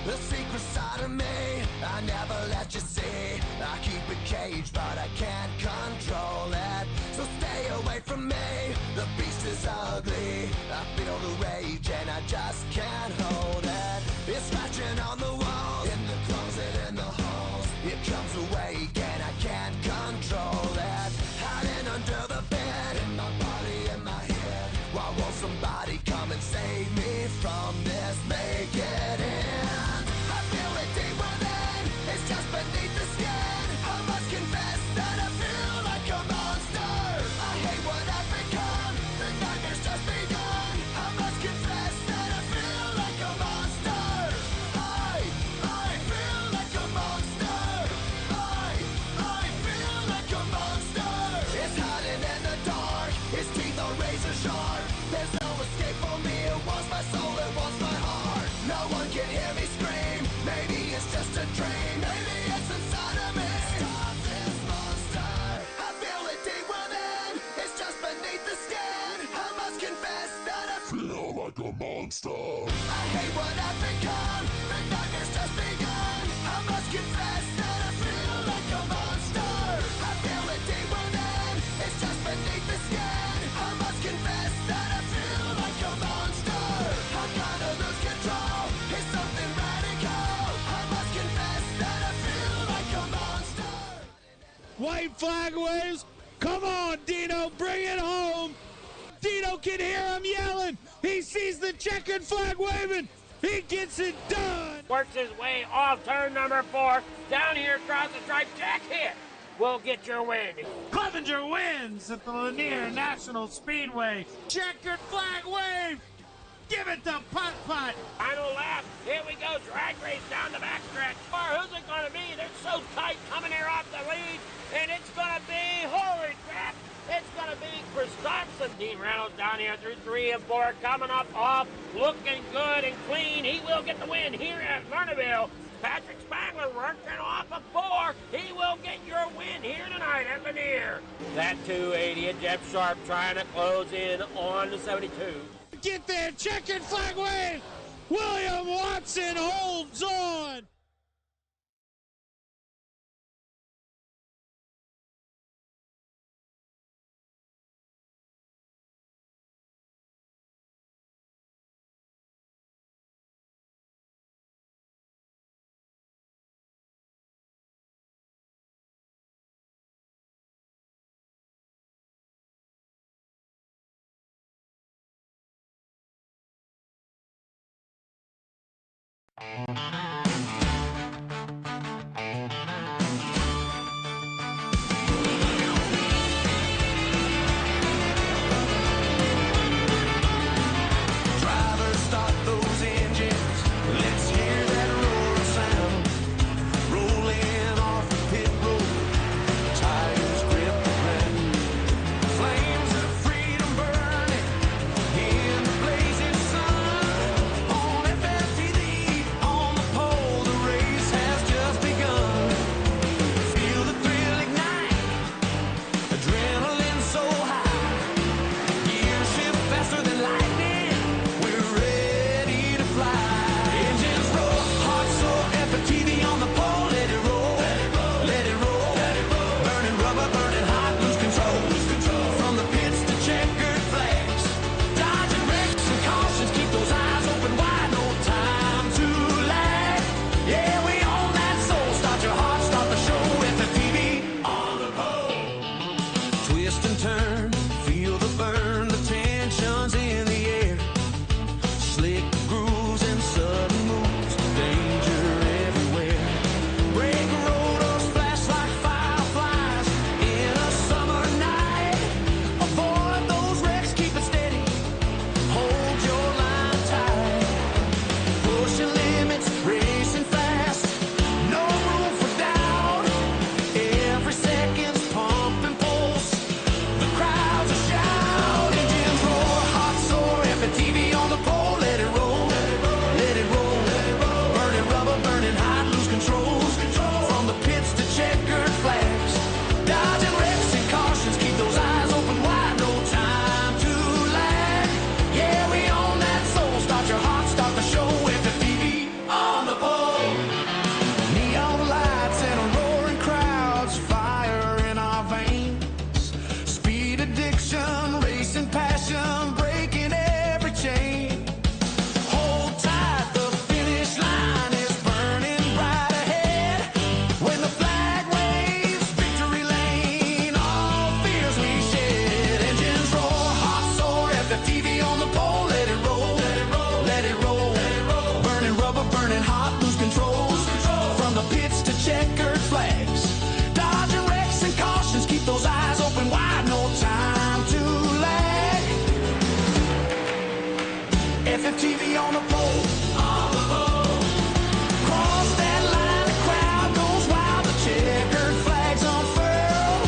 The secret side of me, I never let you see. I keep it caged, but I can't control it. So stay away from me, the beast is ugly. I feel the rage and I just can't hold it. It's scratching on the walls, in the closet, in the halls. It comes awake and I can't control it. Hiding under the bed, in my body, in my head. Why won't somebody come and save me from this? Make it end. I feel it deep within, it's just beneath the skin. I must confess that I feel like a monster. I hate what I've become, the nightmare's just begun. I must confess that I feel like a monster. I feel like a monster. I feel like a monster. It's hiding in the dark, its teeth are razor sharp. There's no escape for me, it wants my soul, it wants my heart. No one can hear me scream, maybe it's just a dream. Maybe it's inside of me. Stop this monster. I feel it deep within, it's just beneath the skin. I must confess that I feel like a monster. I hate what I've become, the nightmare's just begun. I must confess that I feel like a monster. I feel it deep within, it's just beneath the skin. I must confess that I feel like a monster. I'm gonna lose control, it's something radical. I must confess that I feel like a monster. White flag waves. Come on, Dino, bring it home. Dino can hear him yelling. He sees the checkered flag waving. He gets it done. Works his way off turn number 4. Down here across the stripe. Jack hit. Will get your win. Clevenger wins at the Lanier National Speedway. Checkered flag wave. Give it to Putt Putt. Final lap. Here we go. Drag race down the backstretch. Who's it going to be? They're so tight coming here off the lead. And it's going to be, holy crap, it's going to be Chris Thompson. Dean Reynolds down here through 3 and 4. Coming up off. Looking good and clean. He will get the win here at Lernerville. Patrick Spangler working off a 4. He will get your win here tonight at Lanier. That 280 and Jeff Sharp trying to close in on the 72. Get there, checkered flag wave. William Watson holds on. Drivers, start those engines. Let's hear that roar sound. Rolling off the pit road. Tires grip the ground. Flames of freedom burning in the blazing sun. On FFTV, on the pole. FFTV on the pole. Cross that line, the crowd goes wild, the checkered flags unfurl.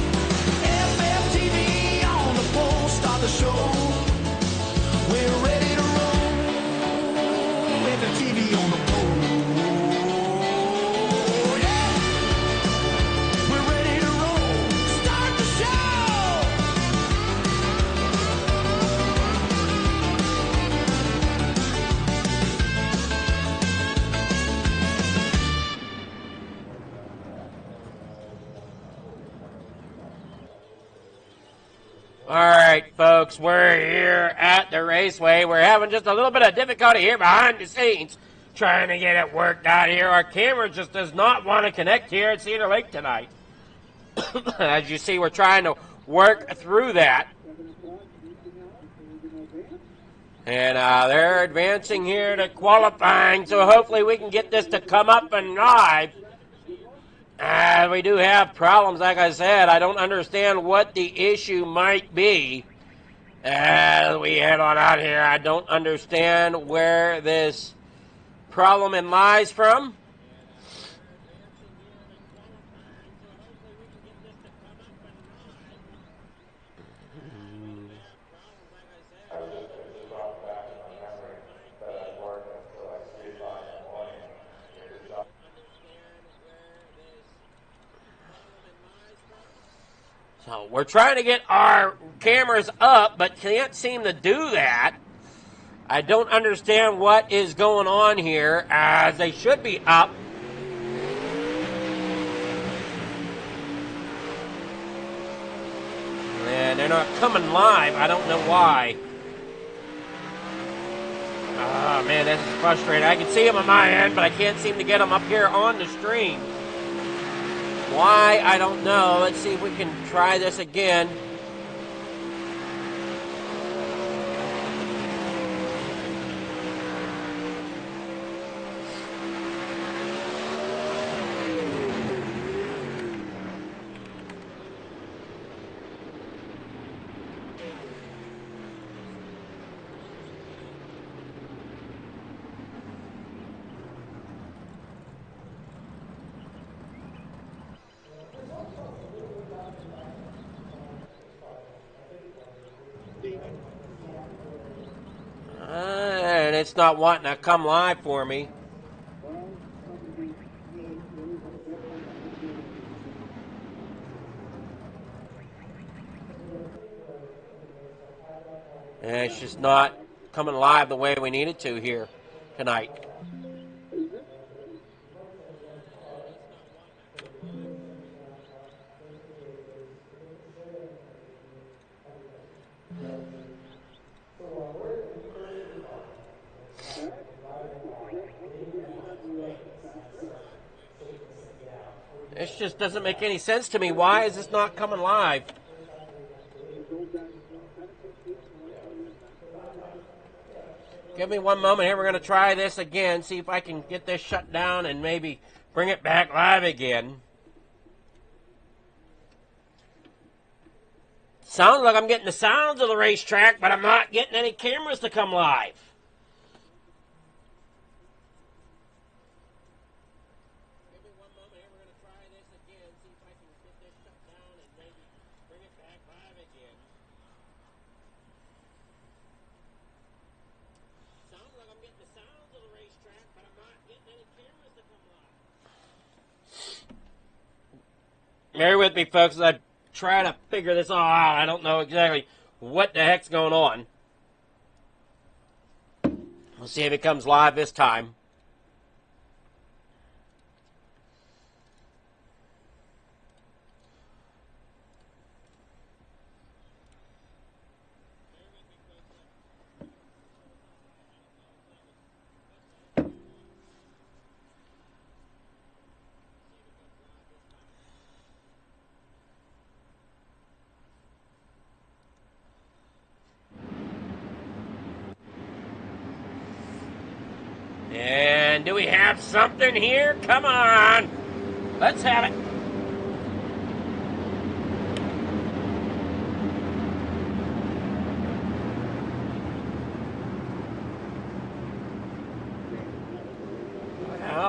FFTV on the pole, start the show. We're ready to roll. FFTV on the pole. Yeah. We're ready to roll. Start the show. All right, folks, we're here at the raceway. We're having just a little bit of difficulty here behind the scenes trying to get it worked out here. Our camera just does not want to connect here at Cedar Lake tonight. As you see, we're trying to work through that. And they're advancing here to qualifying, so hopefully we can get this to come up and live. We do have problems, like I said. I don't understand what the issue might be. As we head on out here, I don't understand where this problem lies from. So we're trying to get our cameras up, but can't seem to do that. I don't understand what is going on here, as they should be up. And they're not coming live. I don't know why. Oh, man, this is frustrating. I can see them on my end, but I can't seem to get them up here on the stream. Why? I don't know. Let's see if we can try this again. And it's not wanting to come live for me. And it's just not coming live the way we need it to here tonight. This just doesn't make any sense to me. Why is this not coming live? Give me one moment here. We're going to try this again, see if I can get this shut down and maybe bring it back live again. Sounds like I'm getting the sounds of the racetrack, but I'm not getting any cameras to come live. Bear with me, folks, as I try to figure this all out. I don't know exactly what the heck's going on. We'll see if it comes live this time. And do we have something here? Come on. Let's have it.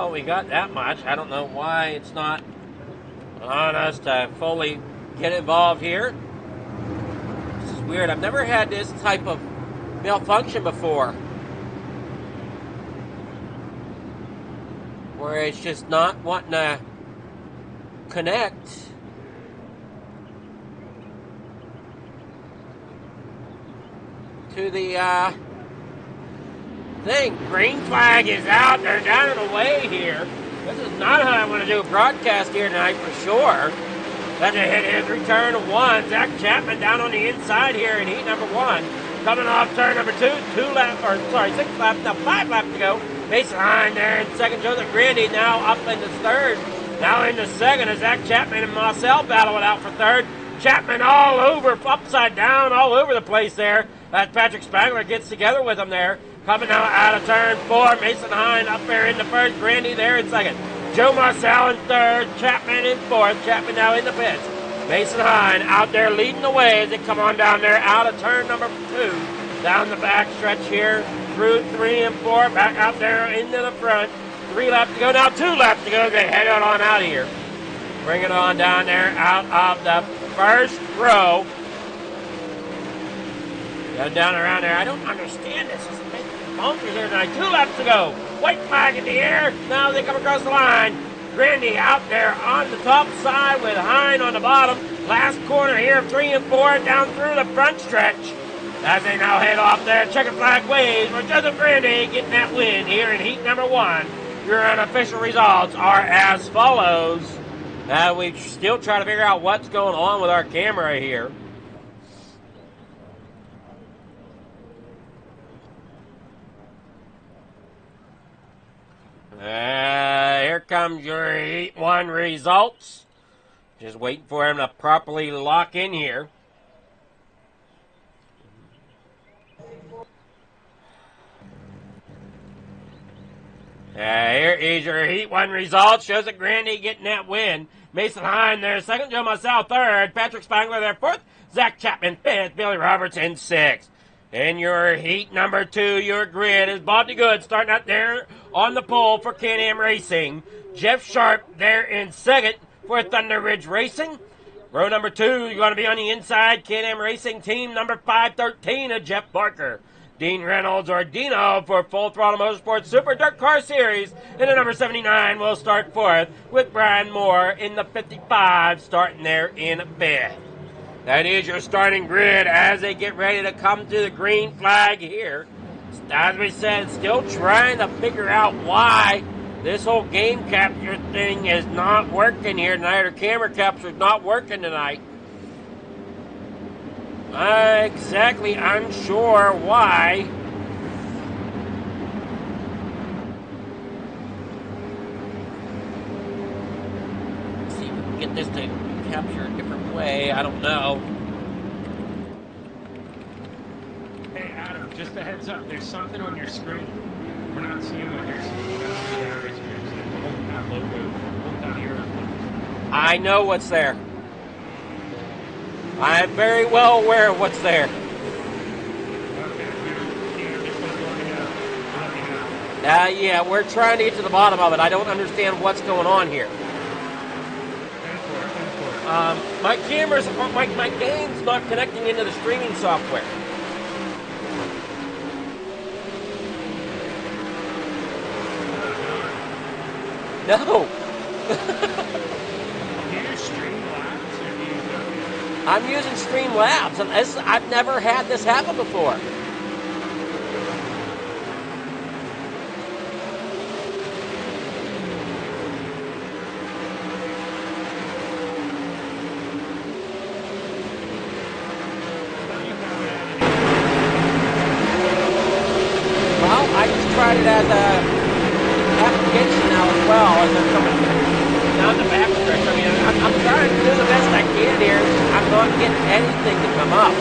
Well, we got that much. I don't know why it's not on us to fully get involved here. This is weird. I've never had this type of malfunction before, where it's just not wanting to connect. To the thing. Green flag is out. They're down and away here. This is not how I want to do a broadcast here tonight for sure. That's a hit his return to one. Zach Chapman down on the inside here in heat number one. Coming off turn number two. 6 laps, now 5 laps to go. Mason Hine there in second. Joseph Grandy now up into third. Now into second as Zach Chapman and Marcel battle it out for third. Chapman all over, upside down, all over the place there. As Patrick Spangler gets together with him there. Coming now out of turn 4. Mason Hine up there in the first. Grandy there in second. Joe Marcel in third. Chapman in fourth. Chapman now in the pits. Mason Hine out there leading the way as they come on down there out of turn number 2. Down the back stretch here through 3 and 4. Back out there into the front. 3 laps to go. Now 2 laps to go. They head on out of here. Bring it on down there out of the first row. Go down around there. I don't understand this. This is making bonkers here tonight. 2 laps to go. White flag in the air. Now they come across the line. Grandy out there on the top side with Hine on the bottom. Last corner here, 3 and 4 down through the front stretch. As they now head off there, checkered flag waves for Joseph Grandy getting that win here in heat number 1. Your unofficial results are as follows. Now we still try to figure out what's going on with our camera here. Here comes your heat 1 results. Just waiting for him to properly lock in here. Here is your heat 1 results. Shows that Grandy getting that win. Mason Hine there second. Joe Marcel third. Patrick Spangler there fourth. Zach Chapman fifth. Billy Roberts in sixth. In your heat number 2, your grid is Bob DeGood starting out there on the pole for Can-Am Racing. Jeff Sharp there in second for Thunder Ridge Racing. Row number 2, you're going to be on the inside. Can-Am Racing team number 513 of Jeff Barker. Dean Reynolds or Dino for Full Throttle Motorsports Super Dirt Car Series. And the number 79 will start fourth with Brian Moore in the 55 starting there in fifth. That is your starting grid as they get ready to come to the green flag here. As we said, still trying to figure out why this whole game capture thing is not working here tonight, or camera capture is not working tonight. Exactly unsure why. Let's see if we can get this to capture a different way. I don't know. Hey Adam, just a heads up, there's something on your screen. We're not seeing what you're seeing. Hold that logo. Hold down here. I know what's there. I'm very well aware of what's there. Yeah, we're trying to get to the bottom of it. I don't understand what's going on here. My camera's, my game's not connecting into the streaming software. No. I'm using Streamlabs, and I've never had this happen before. Well, I just tried it as a application now as well as they're coming down the backstretch. I mean, I'm trying to do the best I can here. I'm not getting anything to come up.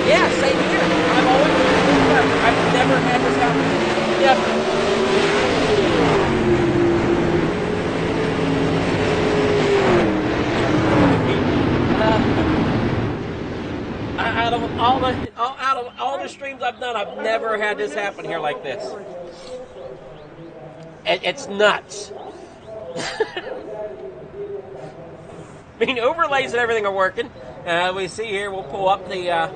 Yeah, same here. I've never had this happen. Never. out of all the streams I've done, I've never had this happen here like this. It's nuts. I mean, overlays and everything are working. We see here, we'll pull up the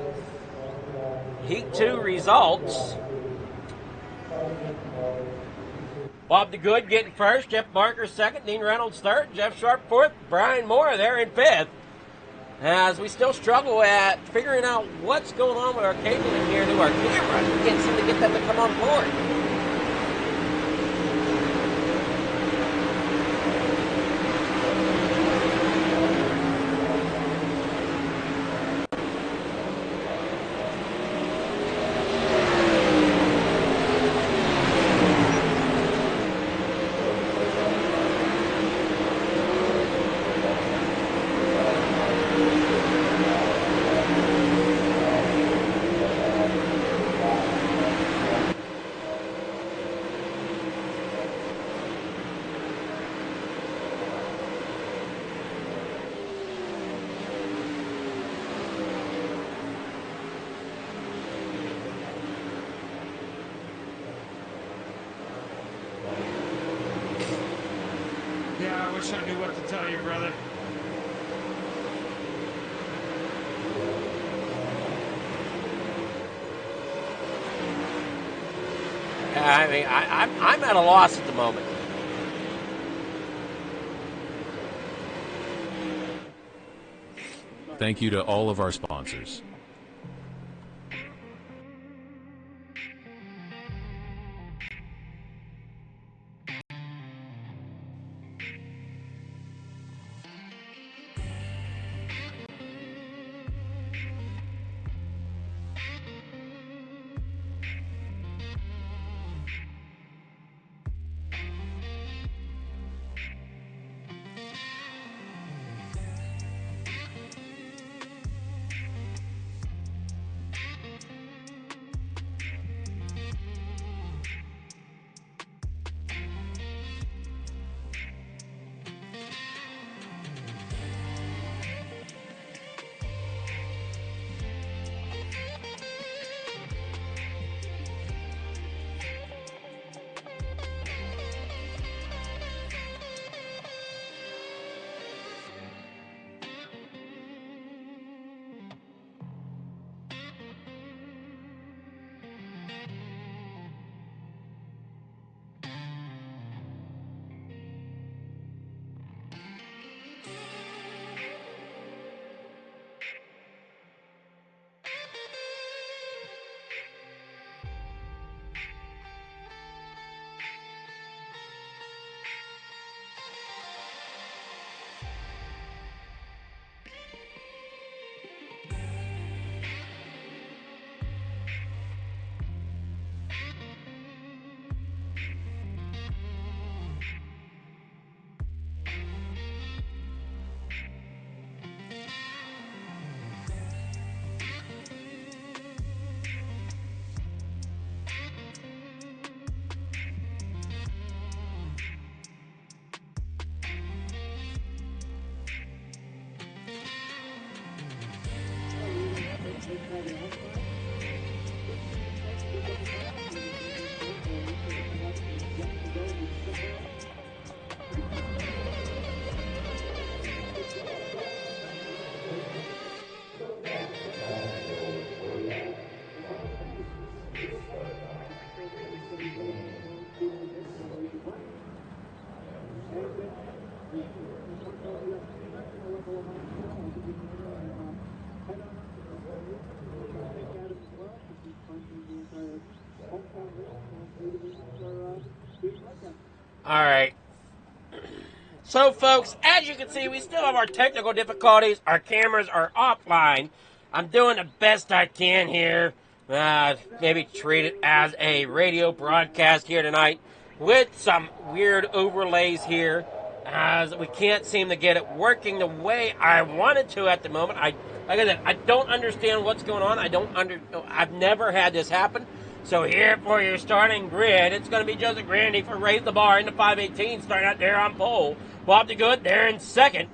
Heat 2 results. Bob the Good getting first, Jeff Barker second, Dean Reynolds third, Jeff Sharp fourth, Brian Moore there in fifth. As we still struggle at figuring out what's going on with our cabling here to our cameras. We can't seem to get them to come on board. Yeah, I wish I knew what to tell you, brother. I mean, I'm at a loss at the moment. Thank you to all of our sponsors. All right. So, folks, as you can see, we still have our technical difficulties. Our cameras are offline. I'm doing the best I can here. Maybe treat it as a radio broadcast here tonight with some weird overlays here, as we can't seem to get it working the way I wanted to at the moment. Like I said, I don't understand what's going on. I've never had this happen. So here for your starting grid, it's going to be Joseph Grandy for Raise the Bar in the 518, starting out there on pole. Bob the Good there in second.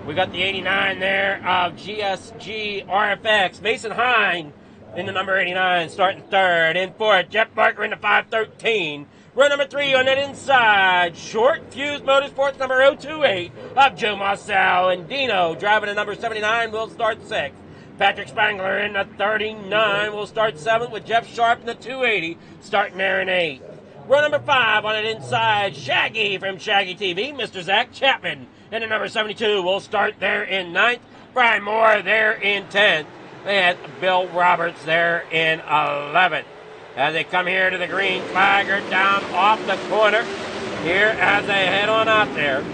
We got the 89 there of GSG RFX. Mason Hine in the number 89, starting third. In fourth, Jeff Barker in the 513. Row number 3 on that inside. Short Fuse Motorsports number 028 of Joe Marcel and Dino. Driving the number 79 will start 6th. Patrick Spangler in the 39 will start 7th with Jeff Sharp in the 280 starting there in 8th. Row number 5 on it inside, Shaggy from Shaggy TV, Mr. Zach Chapman. And the number 72 will start there in 9th. Brian Moore there in 10th. And Bill Roberts there in 11th. As they come here to the green flag, or down off the corner here as they head on out there.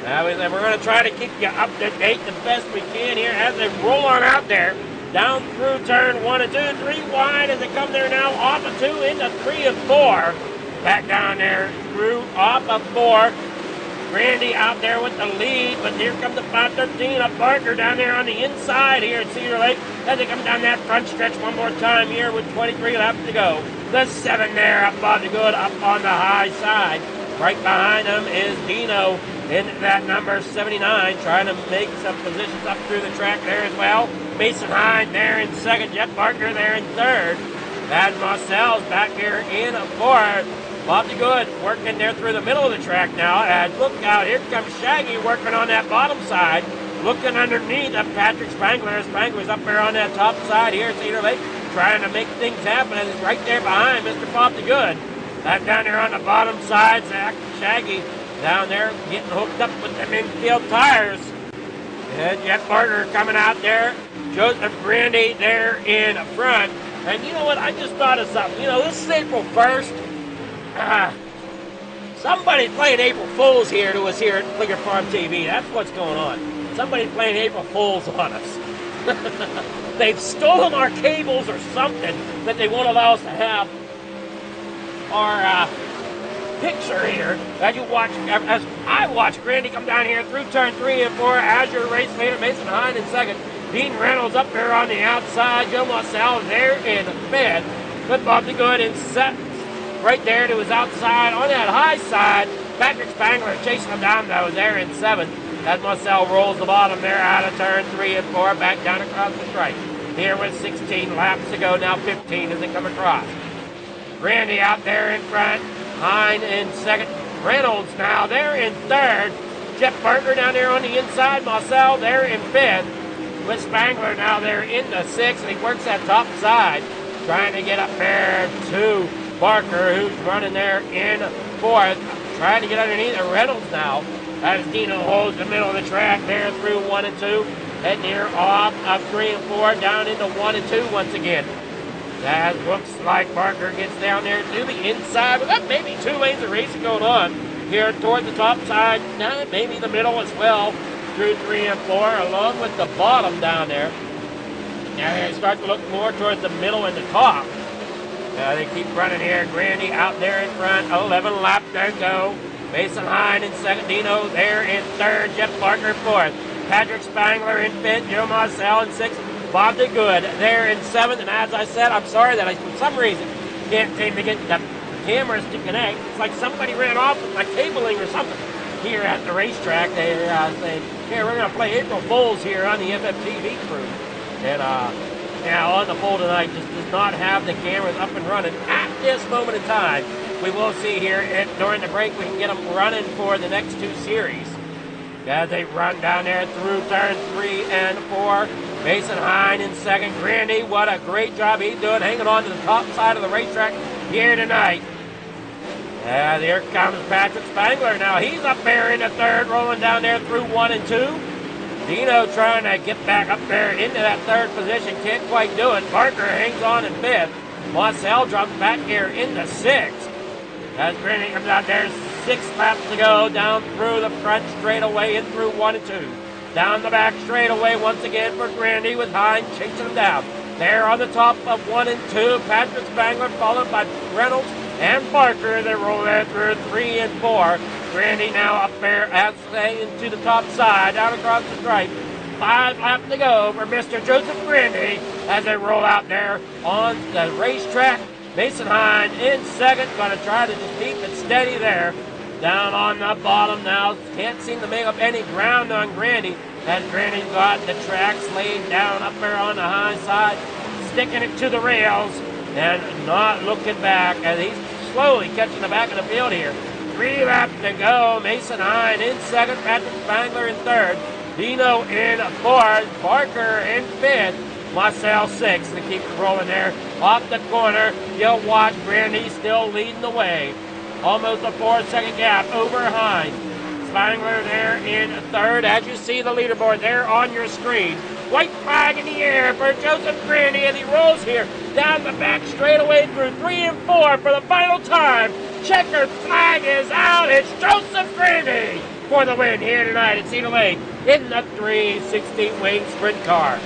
We're going to try to keep you up to date the best we can here as they roll on out there. Down through turn 1 and 2, 3 wide as they come there now off of 2 into 3 and 4. Back down there through off of 4. Randy out there with the lead, but here comes the 513 of Barker down there on the inside here at Cedar Lake as they come down that front stretch one more time here with 23 laps to go. The 7 there up on the good, up on the high side. Right behind them is Dino in that number 79, trying to make some positions up through the track there as well. Mason Hine there in 2nd, Jeff Barker there in 3rd. Thad Marcel's back here in 4th. Bob DeGood working there through the middle of the track now. And look out, here comes Shaggy working on that bottom side. Looking underneath of Patrick Spangler. Spangler's up there on that top side here at Cedar Lake, trying to make things happen. And it's right there behind Mr. Bob DeGood. That down there on the bottom side, Zach Shaggy down there getting hooked up with them infield tires. And Jeff Barker coming out there. Joseph Brandy there in front. And you know what? I just thought of something. You know, this is April 1st. Somebody playing April Fools here to us here at Flicker Farm TV. That's what's going on. Somebody playing April Fools on us. They've stolen our cables or something that they won't allow us to have our picture here. As I watch Grandy come down here through turn 3 and 4 as your race leader, Mason Hine in 2nd. Dean Reynolds up there on the outside. Joe Marcel there in 5th. With Bob DeGood in 7th. Right there to his outside on that high side. Patrick Spangler chasing him down though there in 7th. As Marcel rolls the bottom there out of turn 3 and 4 back down across the stripe. Here with 16 laps to go, now 15 as they come across. Randy out there in front. Hine in 2nd. Reynolds now there in 3rd. Jeff Barker down there on the inside. Marcel there in 5th. With Spangler now there in the 6th. And he works that top side. Trying to get up there to Barker, who's running there in 4th. Trying to get underneath of Reynolds now. As Dino holds the middle of the track there through 1 and 2. Heading here off of 3 and 4 down into 1 and 2 once again. That looks like Barker gets down there to the inside. We've got maybe 2 lanes of racing going on here toward the top side. Maybe the middle as well through 3 and 4 along with the bottom down there. Now they start to look more towards the middle and the top. They keep running here. Grandy out there in front. 11 laps to go. Mason Hine in 2nd. Dino there in 3rd. Jeff Barker 4th. Patrick Spangler in 5th. Joe Marcel in 6th. Bob DeGood there in 7th. And as I said, I'm sorry that I, for some reason, can't seem to get the cameras to connect. It's like somebody ran off with my cabling or something here at the racetrack. They're saying, here, we're going to play April Fools here on the FFTV crew. And, now on the pole tonight just does not have the cameras up and running at this moment in time. We will see here during the break we can get them running for the next 2 series. As they run down there through turn 3 and 4. Mason Hine in 2nd. Grandy, what a great job he's doing hanging on to the top side of the racetrack here tonight. And here comes Patrick Spangler. Now he's up there in the 3rd, rolling down there through 1 and 2. Dino trying to get back up there into that 3rd position. Can't quite do it. Barker hangs on in 5th. Marcel drops back here into 6th. As Grandy comes out there, 6 laps to go. Down through the front straightaway in through 1 and 2. Down the back straightaway once again for Grandy with Hine chasing him down. There on the top of 1 and 2. Patrick Spangler followed by Reynolds and Barker. They roll there through 3 and 4. Grandy now up there as they into the top side, down across the stripe. 5 laps to go for Mr. Joseph Grandy as they roll out there on the racetrack. Mason Hine in 2nd, going to try to just keep it steady there. Down on the bottom now, can't seem to make up any ground on Grandy. As Granny's got the tracks laid down up there on the high side, sticking it to the rails and not looking back as he's slowly catching the back of the field here. 3 laps to go. Mason Hine in second, Patrick Spangler in third, Dino in fourth, Barker in fifth, Marcel sixth to keep it rolling there. Off the corner, you'll watch Grandy still leading the way. Almost a 4-second gap over Hine. Spangler there in third. As you see the leaderboard there on your screen. White flag in the air for Joseph Grandy as he rolls here down the back straightaway through 3 and 4 for the final time. Checkered flag is out. It's Joseph Grandy for the win here tonight at Cedar Lake in the 360 wing sprint car.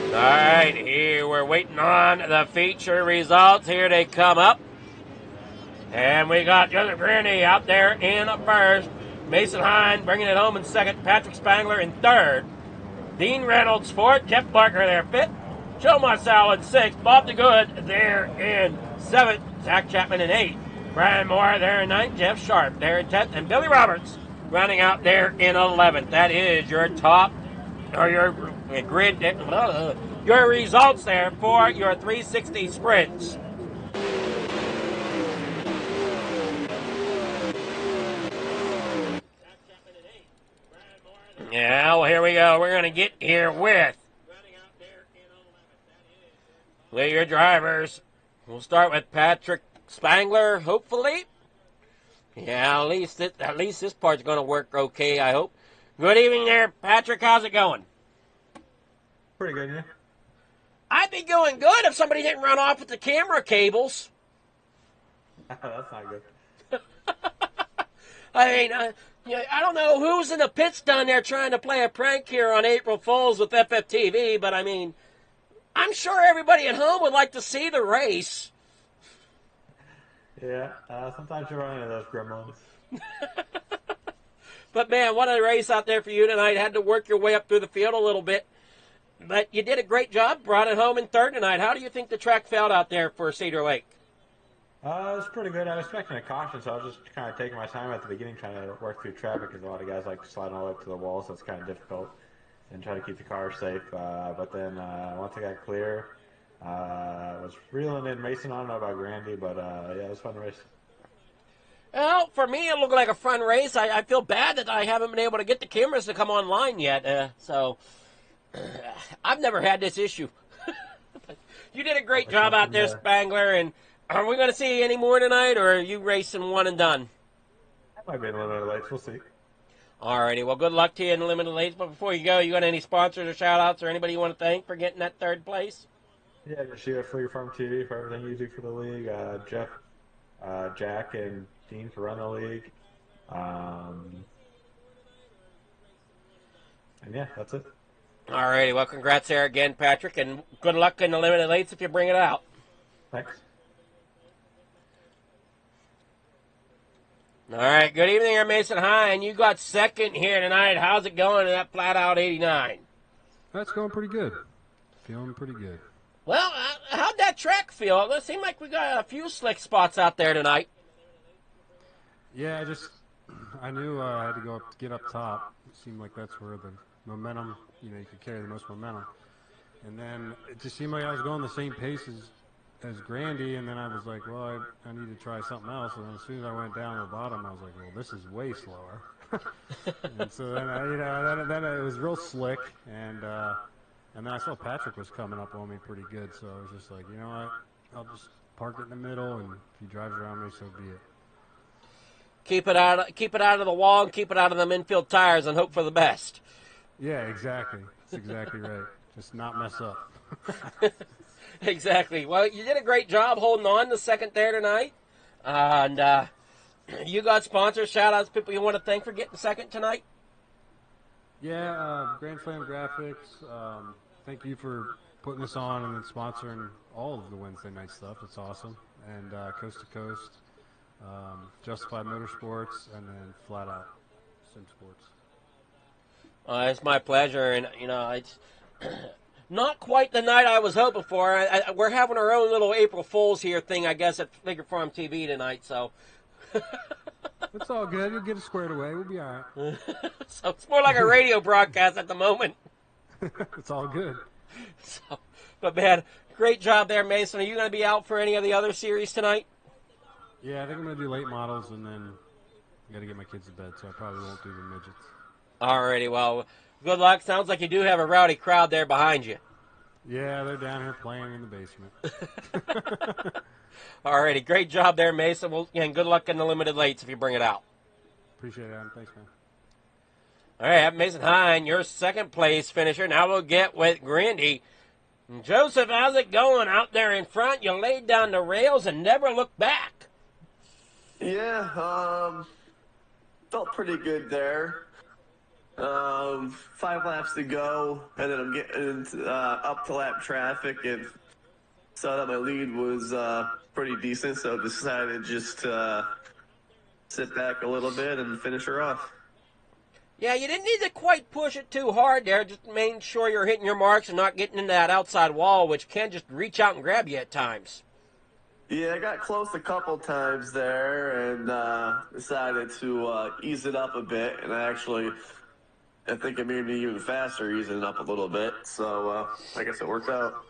All right, here we're waiting on the feature results. Here they come up. And we got Joseph Grandy out there in first. Mason Hine bringing it home in second. Patrick Spangler in third. Dean Reynolds fourth. Jeff Barker there fifth. Joe Marcel in sixth. Bob DeGood there in seventh. Zach Chapman in eighth. Brian Moore there in ninth. Jeff Sharp there in 10th. And Billy Roberts rounding out there in 11th. That is your top, or your grid, your results there for your 360 sprints. Yeah, well, here we go. We're going to get here with your drivers. We'll start with Patrick Spangler, hopefully. Yeah, at least this part's going to work okay, I hope. Good evening there, Patrick. How's it going? Pretty good, yeah. I'd be going good if somebody didn't run off with the camera cables. That's not good. I mean, I don't know who's in the pits down there trying to play a prank here on April Fools with FFTV, but I mean, I'm sure everybody at home would like to see the race. Yeah, sometimes you run into those gremlins. But man, what a race out there for you tonight. Had to work your way up through the field a little bit. But you did a great job, brought it home in third tonight. How do you think the track felt out there for Cedar Lake? It was pretty good. I was expecting a caution, so I was just kind of taking my time at the beginning trying to work through traffic because a lot of guys like to slide all the way up to the wall, so it's kind of difficult and try to keep the car safe. But then once I got clear, I was reeling in Mason. I don't know about Grandy, but yeah, it was a fun race. Well, for me, it looked like a fun race. I feel bad that I haven't been able to get the cameras to come online yet. So I've never had this issue. You did a great job out there, Spangler. And are we going to see any more tonight, or are you racing one and done? Might be in limited lates. We'll see. All righty. Well, good luck to you in the limited lates. But before you go, you got any sponsors or shout-outs or anybody you want to thank for getting that third place? Yeah, just you at Fleer Farm TV for everything you do for the league. Jeff, Jack, and Dean for running the league. And yeah, that's it. All righty. Well, congrats there again, Patrick, and good luck in the limited lates if you bring it out. Thanks. All right. Good evening, here, Mason Hine. You got second here tonight. How's it going in that flat-out 89? That's going pretty good. Feeling pretty good. Well, how'd that track feel? It seemed like we got a few slick spots out there tonight. Yeah, I knew I had to get up top. It seemed like that's where the momentum, you could carry the most momentum. And then it just seemed like I was going the same pace as Grandy, and then I was like, well, I need to try something else. And then as soon as I went down to the bottom, I was like, well, this is way slower. And so then, then it was real slick, and then I saw Patrick was coming up on me pretty good, so I was just like, you know what, I'll just park it in the middle, and if he drives around me, so be it. Keep it out of the wall and keep it out of them infield tires and hope for the best. Yeah, exactly. That's exactly right. Just not mess up. Exactly. Well, you did a great job holding on to second there tonight. And you got sponsors, shout-outs, people you want to thank for getting second tonight? Yeah, Grand Slam Graphics. Thank you for putting this on and then sponsoring all of the Wednesday night stuff. It's awesome. And Coast to Coast, Justified Motorsports, and then Flat Out Sim Sports. It's my pleasure, and it's not quite the night I was hoping for. We're having our own little April Fool's here thing, I guess, at Figure Farm TV tonight, so. It's all good. You'll get it squared away. We'll be all right. So it's more like a radio broadcast at the moment. It's all good. So, but, man, great job there, Mason. Are you going to be out for any of the other series tonight? Yeah, I think I'm going to do late models, and then I got to get my kids to bed, so I probably won't do the midgets. Alrighty, well, good luck. Sounds like you do have a rowdy crowd there behind you. Yeah, they're down here playing in the basement. Alrighty, great job there, Mason. Well, and good luck in the limited lates if you bring it out. Appreciate it, Adam. Thanks, man. All right, Mason Hine, your second place finisher. Now we'll get with Grandy. Joseph, how's it going out there in front? You laid down the rails and never looked back. Yeah, felt pretty good there. 5 laps to go, and then I'm getting up to lap traffic, and saw that my lead was pretty decent, so decided just to sit back a little bit and finish her off. Yeah, you didn't need to quite push it too hard there. Just making sure you're hitting your marks and not getting into that outside wall, which can just reach out and grab you at times. Yeah, I got close a couple times there and decided to ease it up a bit, and I think it made me even faster easing it up a little bit, so I guess it worked out.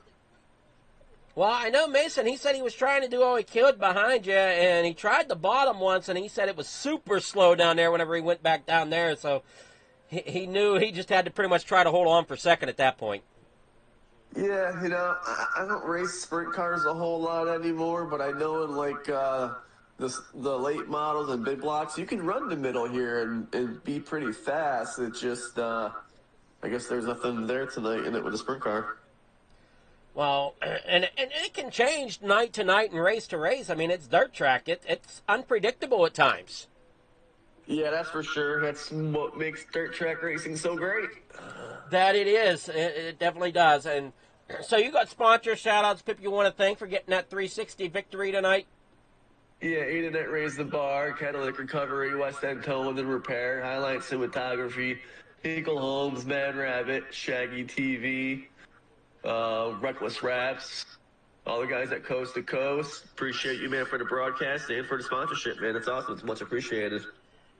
Well, I know Mason, he said he was trying to do all he could behind you, and he tried the bottom once, and he said it was super slow down there whenever he went back down there, so he knew he just had to pretty much try to hold on for second at that point. Yeah, I don't race sprint cars a whole lot anymore, but I know in like the late models and big blocks, you can run the middle here and be pretty fast. It's just, I guess there's nothing there tonight in it with a sprint car. Well, and it can change night to night and race to race. I mean, it's dirt track. It's unpredictable at times. Yeah, that's for sure. That's what makes dirt track racing so great. That it is. It definitely does. And so you got sponsor shout-outs, Pip, you want to thank for getting that 360 victory tonight? Yeah, Internet Raise the Bar, Catalytic Recovery, West End Towing and Repair, Highlight Cinematography, Eagle Homes, Mad Rabbit, Shaggy TV, Reckless Raps, all the guys at Coast to Coast. Appreciate you, man, for the broadcast and for the sponsorship, man. It's awesome. It's much appreciated.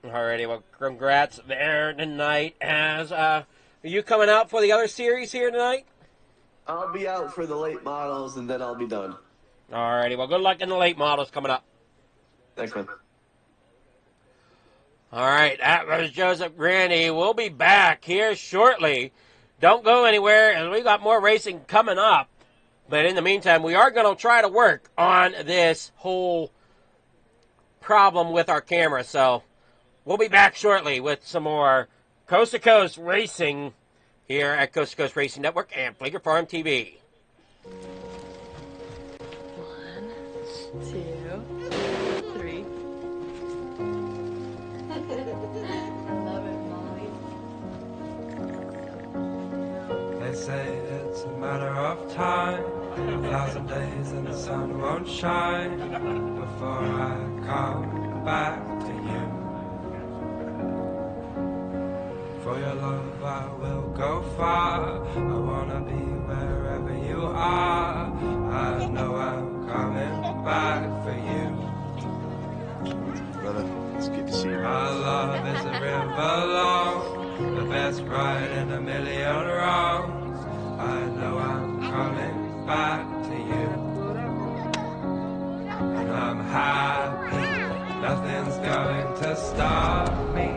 Alrighty, well, congrats there tonight. Are you coming out for the other series here tonight? I'll be out for the late models, and then I'll be done. Alrighty, well, good luck in the late models coming up. Thanks, man. All right, that was Joseph Grandy. We'll be back here shortly. Don't go anywhere, as we got more racing coming up. But in the meantime, we are going to try to work on this whole problem with our camera. So we'll be back shortly with some more Coast to Coast racing here at Coast to Coast Racing Network and Figure Farm TV. 1, 2, 3. Love it, Molly. They say it's a matter of time, 1,000 days and the sun won't shine before I come back to you. For your love I will go far, I wanna be wherever you are. I know I'm coming back for you. Brother, it's good to see you. My love is a river long, the best ride in a million wrongs. I know I'm coming back to you. And I'm happy, nothing's going to stop me.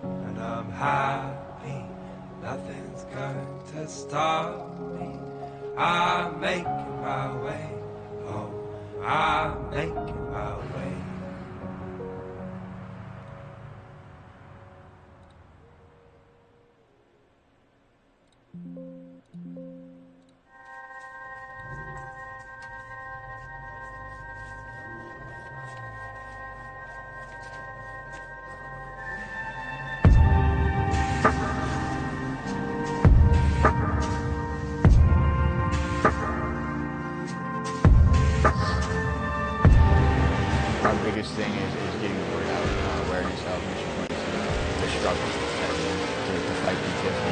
And I'm happy, nothing's going to stop me. I'm making my way home. I'm making my way. Our biggest thing is getting the word out, awareness of Mission 22, the struggle to fight PTSD.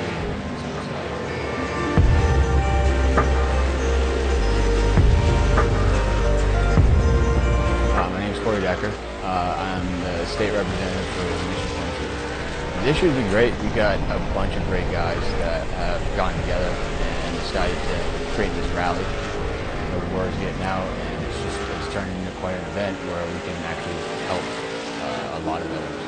My name is Corey Decker. I'm the state representative for Mission 22. This should be great. We got a bunch of great guys that have gotten together and decided to create this rally. The word's getting out, and it's turning into quite an event where we can actually help a lot of others.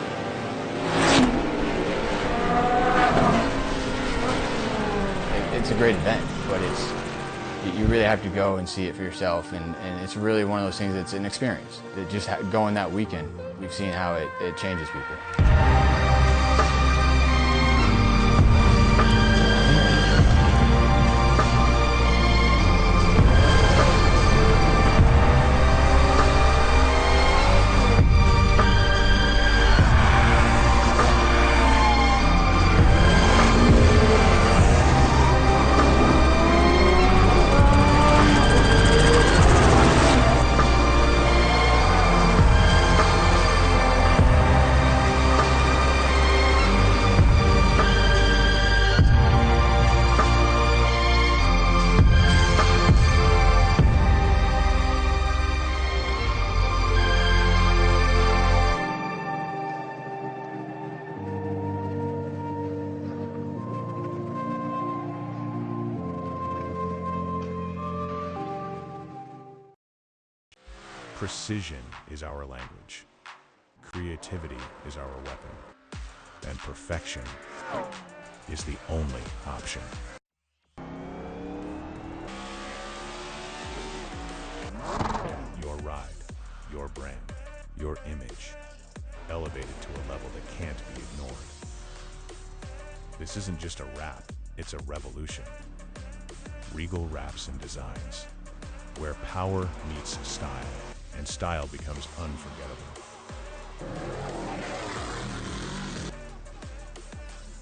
It's a great event, but you really have to go and see it for yourself, and it's really one of those things that's an experience. That just going that weekend, we've seen how it changes people. Precision is our language. Creativity is our weapon. And perfection is the only option. Your ride, your brand, your image, elevated to a level that can't be ignored. This isn't just a wrap, it's a revolution. Regal Wraps and Designs, where power meets style, and style becomes unforgettable.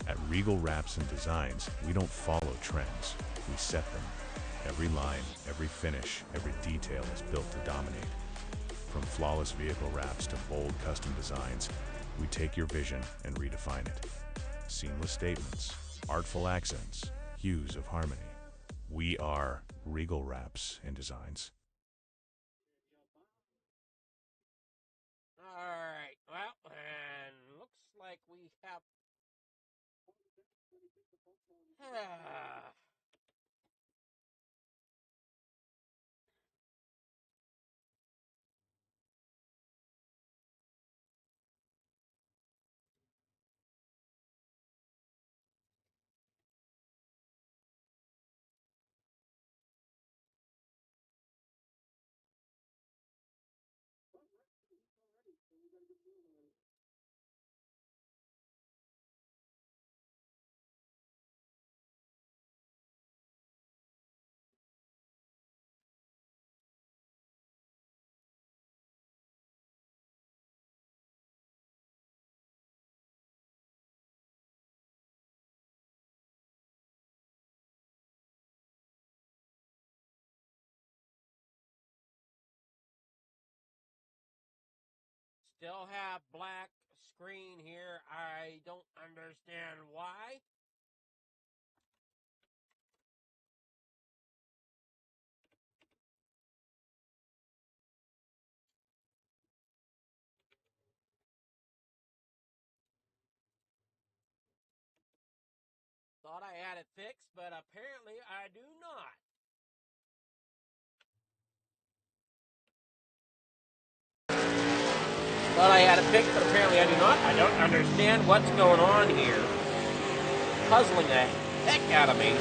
At Regal Wraps and Designs, we don't follow trends, we set them. Every line, every finish, every detail is built to dominate. From flawless vehicle wraps to bold custom designs, we take your vision and redefine it. Seamless statements, artful accents, hues of harmony. We are Regal Wraps and Designs. Alright, well, and looks like we have... Still have black screen here. I don't understand why. Thought I had it fixed, but apparently I do not. Thought I had it fixed, but apparently I do not. I don't understand what's going on here. Puzzling the heck out of me.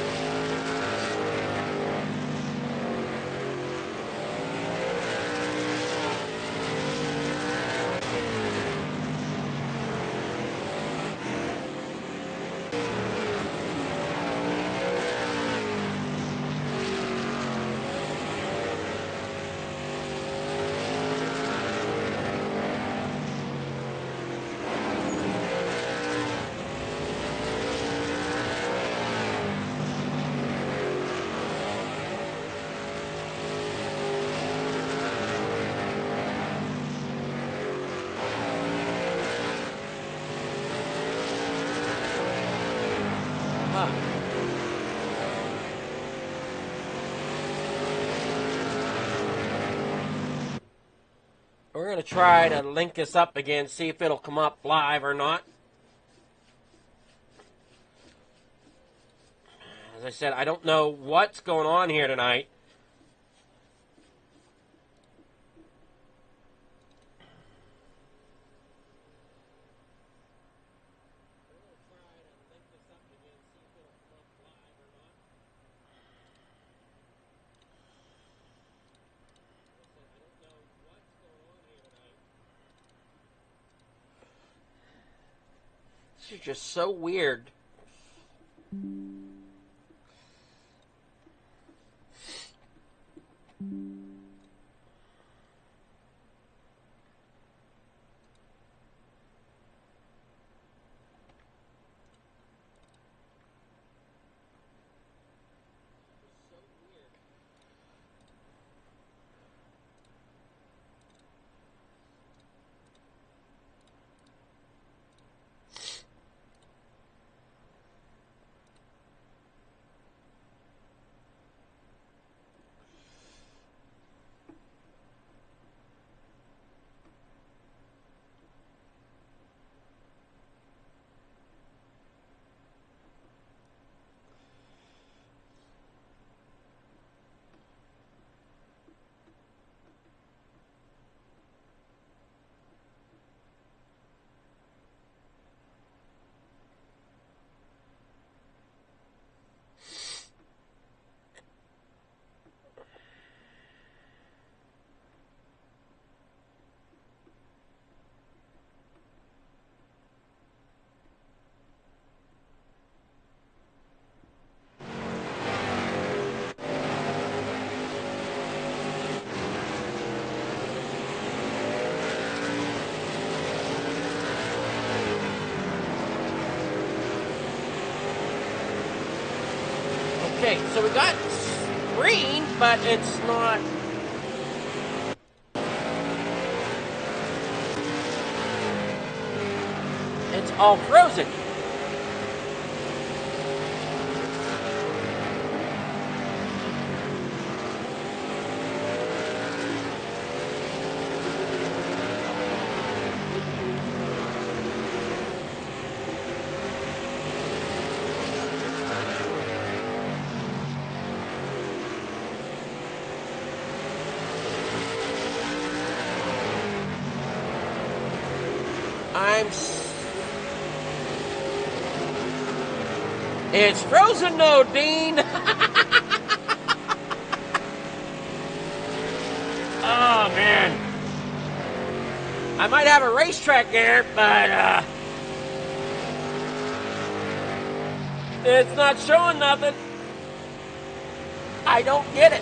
We're going to try to link this up again, see if it'll come up live or not. As I said, I don't know what's going on here tonight. This is just so weird. Okay, so we got green, but it's not. It's all frozen. It's frozen, no, Dean. Oh man, I might have a racetrack there, but it's not showing nothing. I don't get it.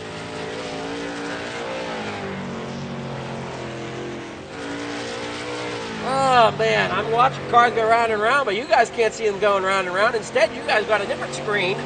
Oh man, I'm watching cars go round and round, but you guys can't see them going round and round. Instead, you guys got a different screen.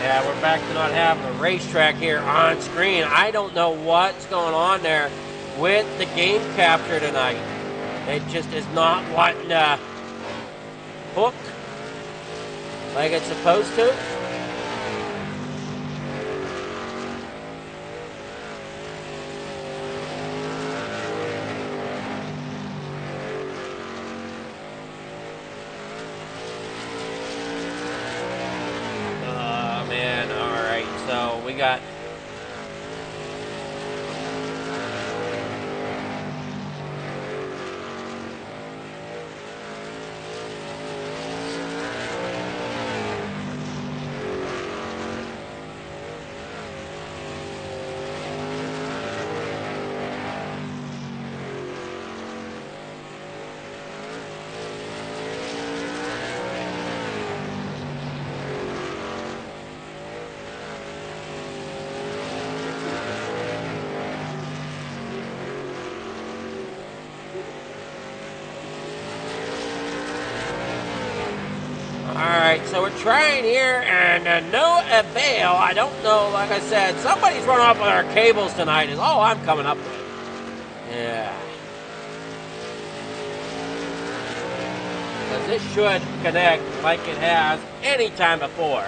Yeah, we're back to not having the racetrack here on screen. I don't know what's going on there with the game capture tonight. It just is not wanting to hook like it's supposed to. Man, all right, so we got Alright, so we're trying here, and no avail. I don't know, like I said, somebody's run off with our cables tonight is all I'm coming up with. Yeah. Because this should connect like it has any time before.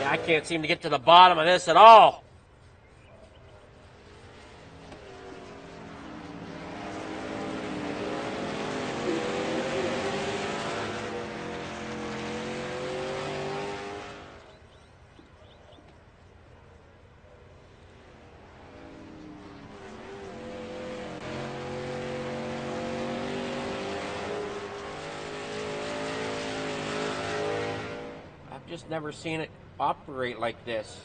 I can't seem to get to the bottom of this at all. I've just never seen it operate like this.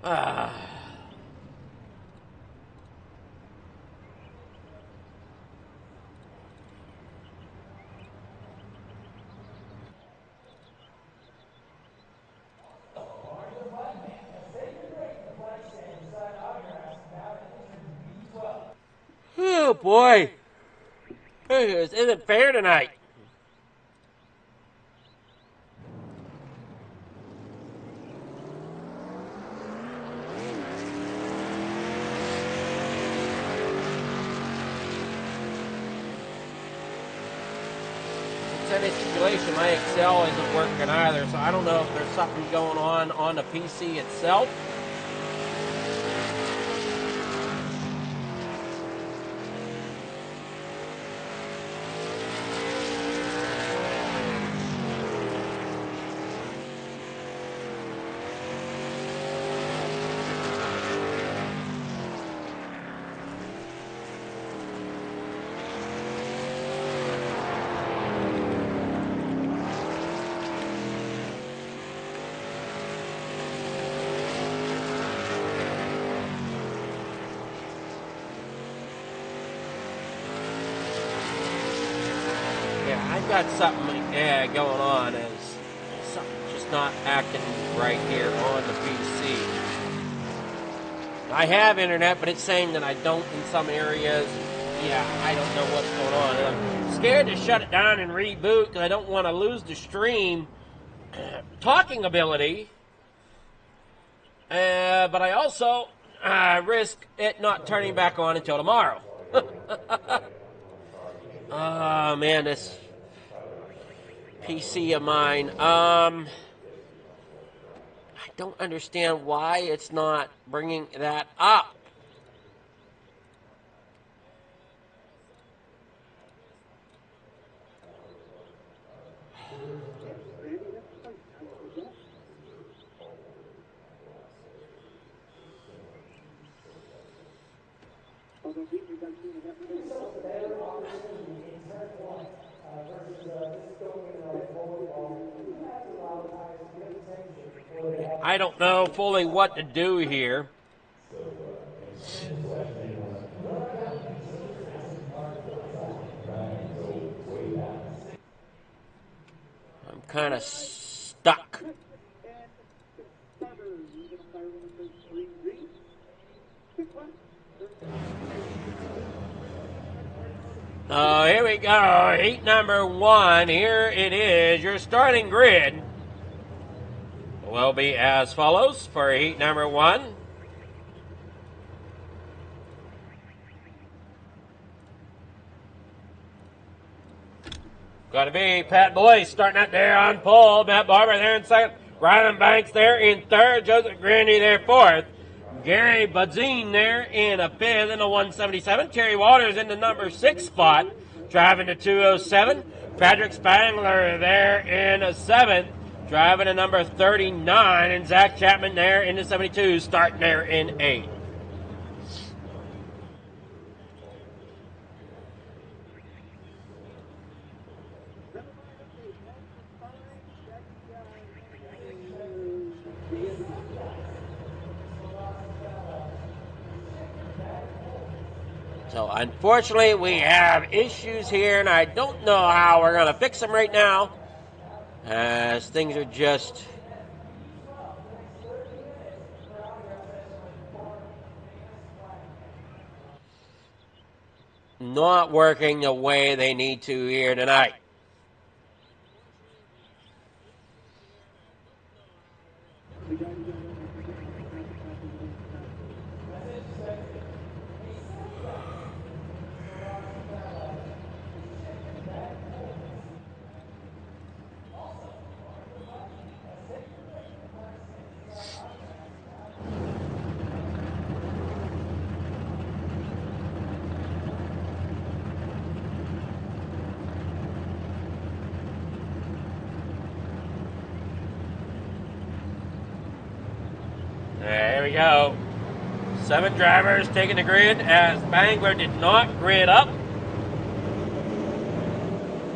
Oh boy, this isn't fair tonight. Any stipulation, my Excel isn't working either, so I don't know if there's something going on the PC itself. I've got something going on. Is something just not acting right here on the PC. I have internet, but it's saying that I don't in some areas. Yeah, I don't know what's going on. And I'm scared to shut it down and reboot because I don't want to lose the stream talking ability. But I also risk it not turning back on until tomorrow. Oh, man, this PC of mine. I don't understand why it's not bringing that up. I don't know fully what to do here. I'm kind of stuck. Oh, here we go. Heat number 1. Here it is. Your starting grid will be as follows for heat number 1. Got to be Pat Boyce starting out there on pole. Matt Barber there in second. Rylan Banks there in third. Joseph Grandy there fourth. Gary Budzine there in a fifth in the 177. Terry Waters in the number 6 spot, driving to 207. Patrick Spangler there in a 7th, driving to number 39. And Zach Chapman there in the 72, starting there in 8th. So unfortunately, we have issues here, and I don't know how we're going to fix them right now, as things are just not working the way they need to here tonight. There we go. 7 drivers taking the grid as Spangler did not grid up.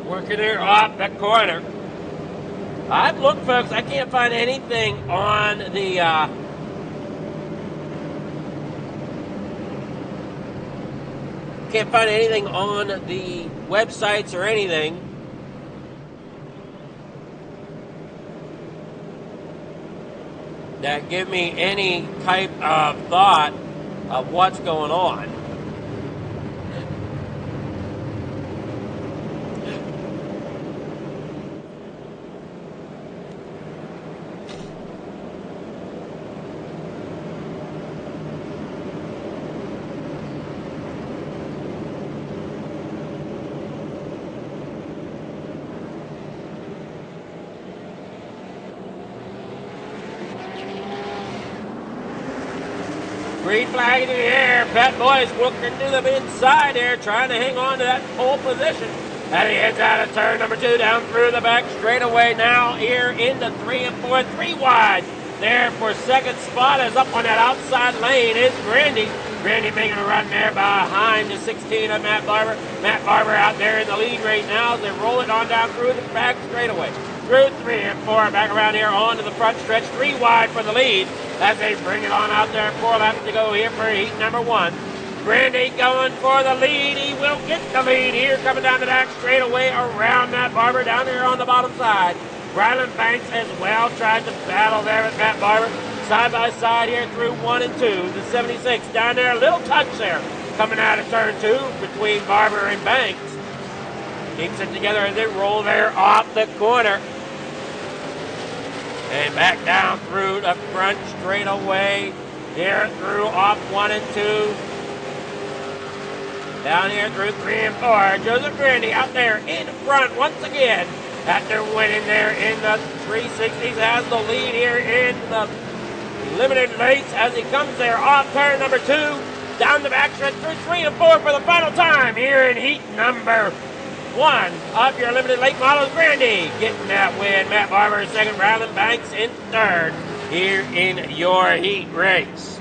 Working here off that corner. I've looked, folks. I can't find anything on the can't find anything on the websites or anything. That give me any type of thought of what's going on. Green flag in the air. Pat Boy's looking to the inside there, trying to hang on to that pole position. And he heads out of turn number 2, down through the back straightaway now here into 3 and 4, 3 wide. There for second spot is up on that outside lane is Grandy. Grandy making a run there behind the 16 of Matt Barber. Matt Barber out there in the lead right now as they roll it on down through the back straightaway. Through 3 and 4, back around here onto the front stretch, 3 wide for the lead as they bring it on out there. 4 laps to go here for heat number 1. Grandy going for the lead. He will get the lead here, coming down the back straightaway around Matt Barber down here on the bottom side. Ryland Banks as well tried to battle there with Matt Barber. Side by side here through 1 and 2. The 76 down there, a little touch there coming out of turn 2 between Barber and Banks. Keeps it together as they roll there off the corner. And back down through the front straightaway. Here through off 1 and 2. Down here through 3 and 4. Joseph Grandy out there in front once again. After winning there in the 360s. Has the lead here in the limited race as he comes there off turn number 2. Down the backstretch through 3 and 4 for the final time here in heat number 1 of your limited late models. Grandy getting that win. Matt Barber second. Ryland Banks in third here in your heat race.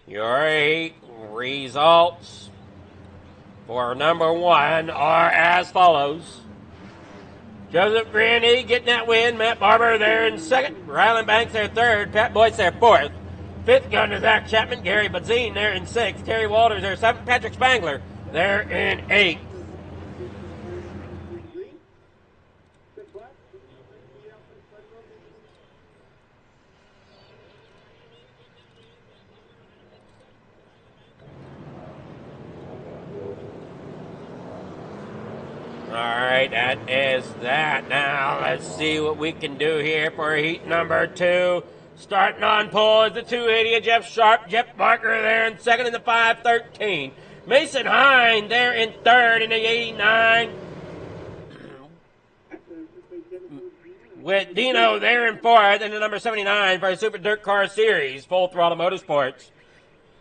Your heat results for number 1 are as follows. Joseph Grandy getting that win. Matt Barber there in second. Ryland Banks there third. Pat Boyce there fourth. Fifth going to Zach Chapman. Gary Bazine there in sixth. Terry Walters there seventh. Patrick Spangler there in eighth. All right, that is that. Now, let's see what we can do here for heat number 2. Starting on pole is the 280 of Jeff Sharp. Jeff Barker there in second in the 513. Mason Hine there in third in the 89. With Dino there in fourth in the number 79 for the Super Dirt Car Series, Full Throttle Motorsports.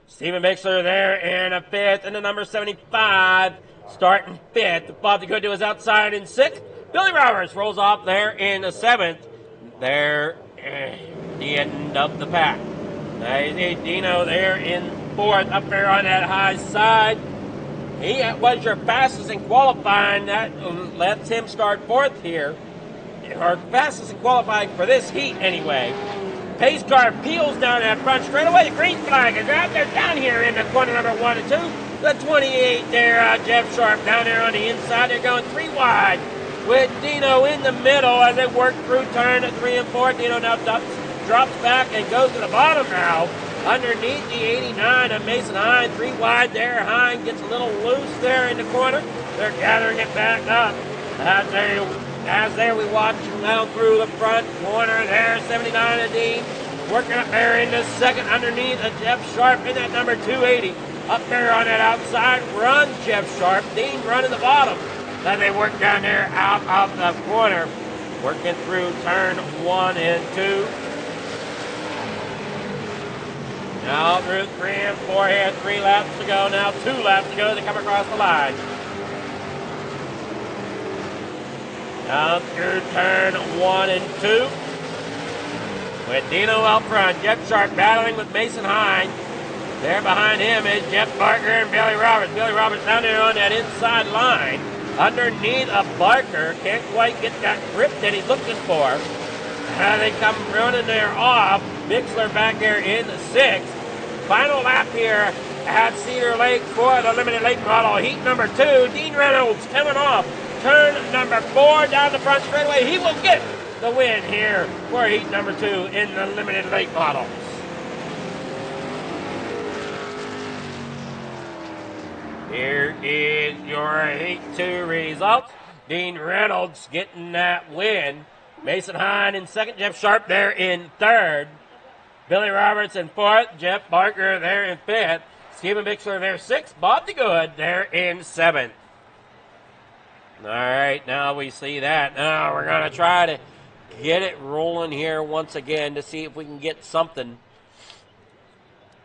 Stephen Mixler there in a fifth in the number 75. Starting fifth. Bob the Good to his outside in sixth. Billy Roberts rolls off there in the seventh. There the end of the pack. Dino there in fourth up there on that high side. He was your fastest in qualifying. That lets him start fourth here. Or fastest in qualifying for this heat anyway. Pace car peels down that front straightaway. The green flag is out there down here in the corner number 1 and 2. The 28 there, Jeff Sharp down there on the inside. They're going 3 wide with Dino in the middle as they work through turn 3 and 4. Dino now drops back and goes to the bottom now. Underneath the 89 of Mason Hine. 3 wide there. Hine gets a little loose there in the corner. They're gathering it back up. As there we watch down through the front corner there. 79 of Dean working up there in the second underneath of Jeff Sharp in that number 280. Up there on that outside run, Jeff Sharp. Dean running the bottom. Then they work down there out of the corner. Working through turn 1 and 2. Now through 3 and 4 here. 3 laps to go. Now 2 laps to go. They come across the line. Down through turn 1 and 2. With Dino out front. Jeff Sharp battling with Mason Hine. There behind him is Jeff Barker and Billy Roberts. Billy Roberts down there on that inside line. underneath of Barker. Can't quite get that grip that he's looking for. They come running there off. Bixler back there in the 6th. Final lap here at Cedar Lake for the limited late model. Heat number 2, Dean Reynolds coming off turn number 4 down the front straightaway. He will get the win here for heat number 2 in the limited late models. Here is your heat 2 results. Dean Reynolds getting that win. Mason Hine in 2nd, Jeff Sharp there in 3rd. Billy Roberts in 4th, Jeff Barker there in 5th. Stephen Bixler there 6th, Bob DeGood there in 7th. All right, now we see that. Now we're going to try to get it rolling here once again to see if we can get something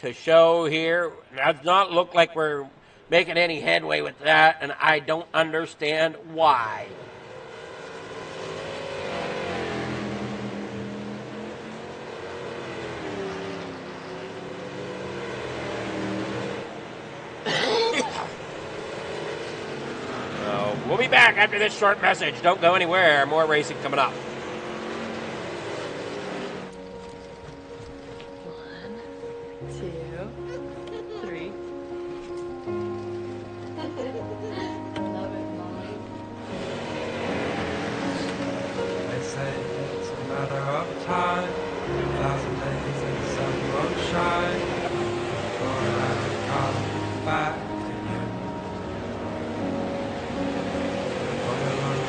to show here. Does not look like we're making any headway with that, and I don't understand why. We'll be back after this short message. Don't go anywhere. More racing coming up. 1, 2, 3. Love it, Molly. They say it's a matter of time. 1,000 days and the sun won't shine. Before I come back to you. Before you run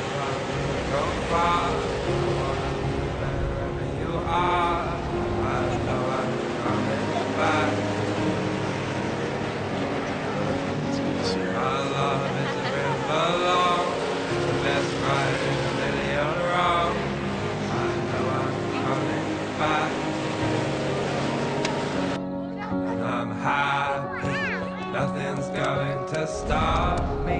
go far. I wanna be wherever you are. I know I'm coming back. My love is a river long. The best ride in a million wrong. I know I'm coming back. And I'm happy. Nothing's going to stop me.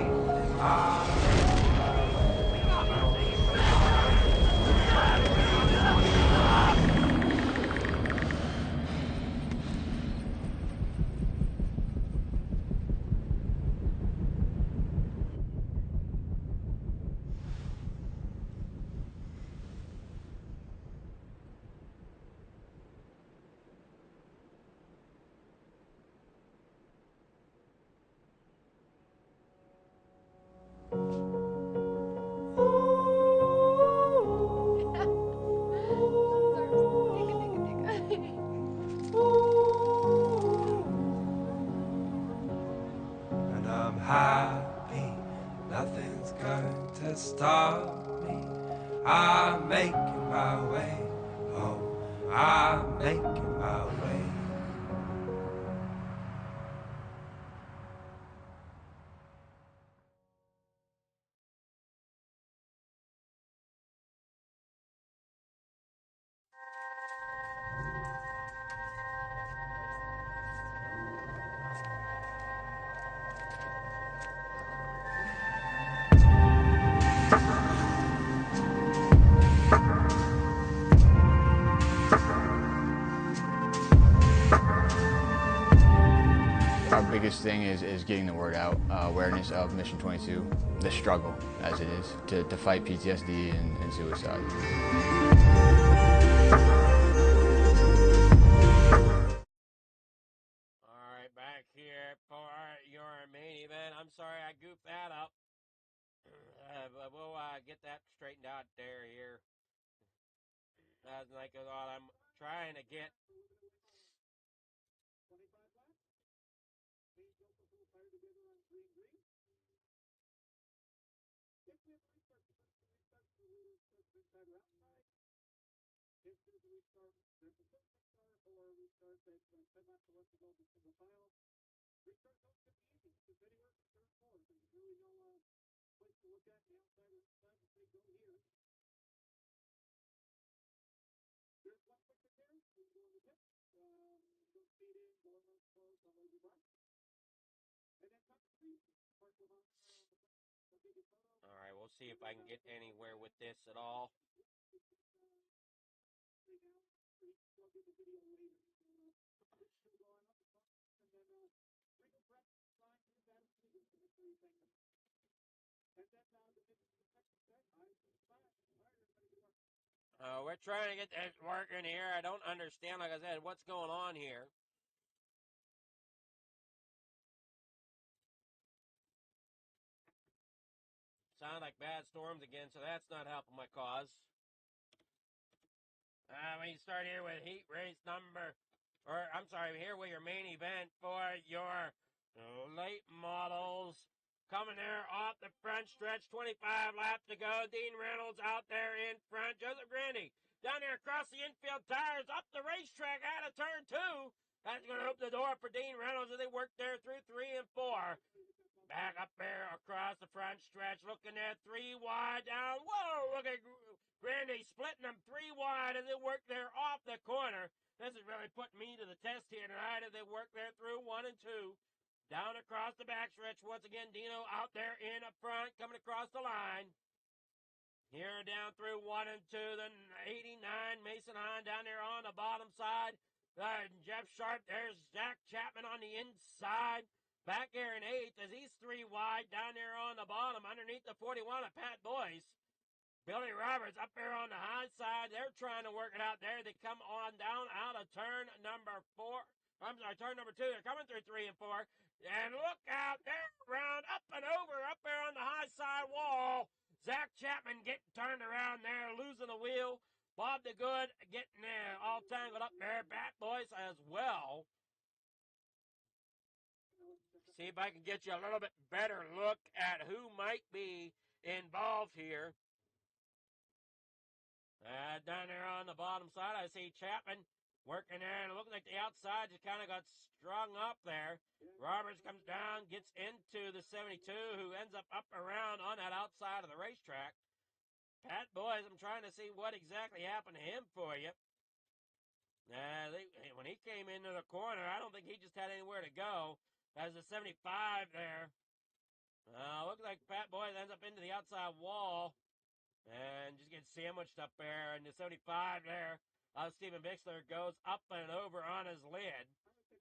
And I'm happy, nothing's going to stop me. I'm making my way home. I'm making my way. Our biggest thing is getting the word out, awareness of Mission 22, the struggle as it is, to fight PTSD and suicide. All right, back here for your main event. I'm sorry I goofed that up. But we'll get that straightened out here. That's like all I'm trying to get. All right, we'll see if I can get anywhere with this at all. We're trying to get that working here. I don't understand, like I said, what's going on here. Sound like bad storms again, so that's not helping my cause. We start here with heat race here with your main event for your late models. Coming there off the front stretch, 25 laps to go. Dean Reynolds out there in front. Joseph Grandy down there across the infield tires, up the racetrack out of turn 2. That's going to open the door for Dean Reynolds as they work there through 3 and 4. Back up there across the front stretch, looking at 3 wide down. Whoa, look at Grandy splitting them 3 wide as they work there off the corner. This is really putting me to the test here tonight as they work there through 1 and 2. Down across the backstretch, once again, Dino out there in up front, coming across the line. Here down through 1 and 2, the 89, Mason Hahn down there on the bottom side. Jeff Sharp, there's Zach Chapman on the inside. Back there in 8th as he's 3 wide down there on the bottom underneath the 41 of Pat Boyce. Billy Roberts up there on the high side. They're trying to work it out there. They come on down out of turn number 2. They're coming through 3 and 4. And look out there, round up and over up there on the high side wall. Zach Chapman getting turned around there, losing the wheel. Bob the Good getting all tangled up there. Pat Boyce as well. See if I can get you a little bit better look at who might be involved here. Down there on the bottom side, I see Chapman working there, and it looks like the outside just kind of got strung up there. Roberts comes down, gets into the 72, who ends up around on that outside of the racetrack. Pat Boyce, I'm trying to see what exactly happened to him for you. When he came into the corner, I don't think he just had anywhere to go. That's a 75 there. Looks like Pat Boyce ends up into the outside wall and just gets sandwiched up there. And the 75 there, Stephen Bixler goes up and over on his lid.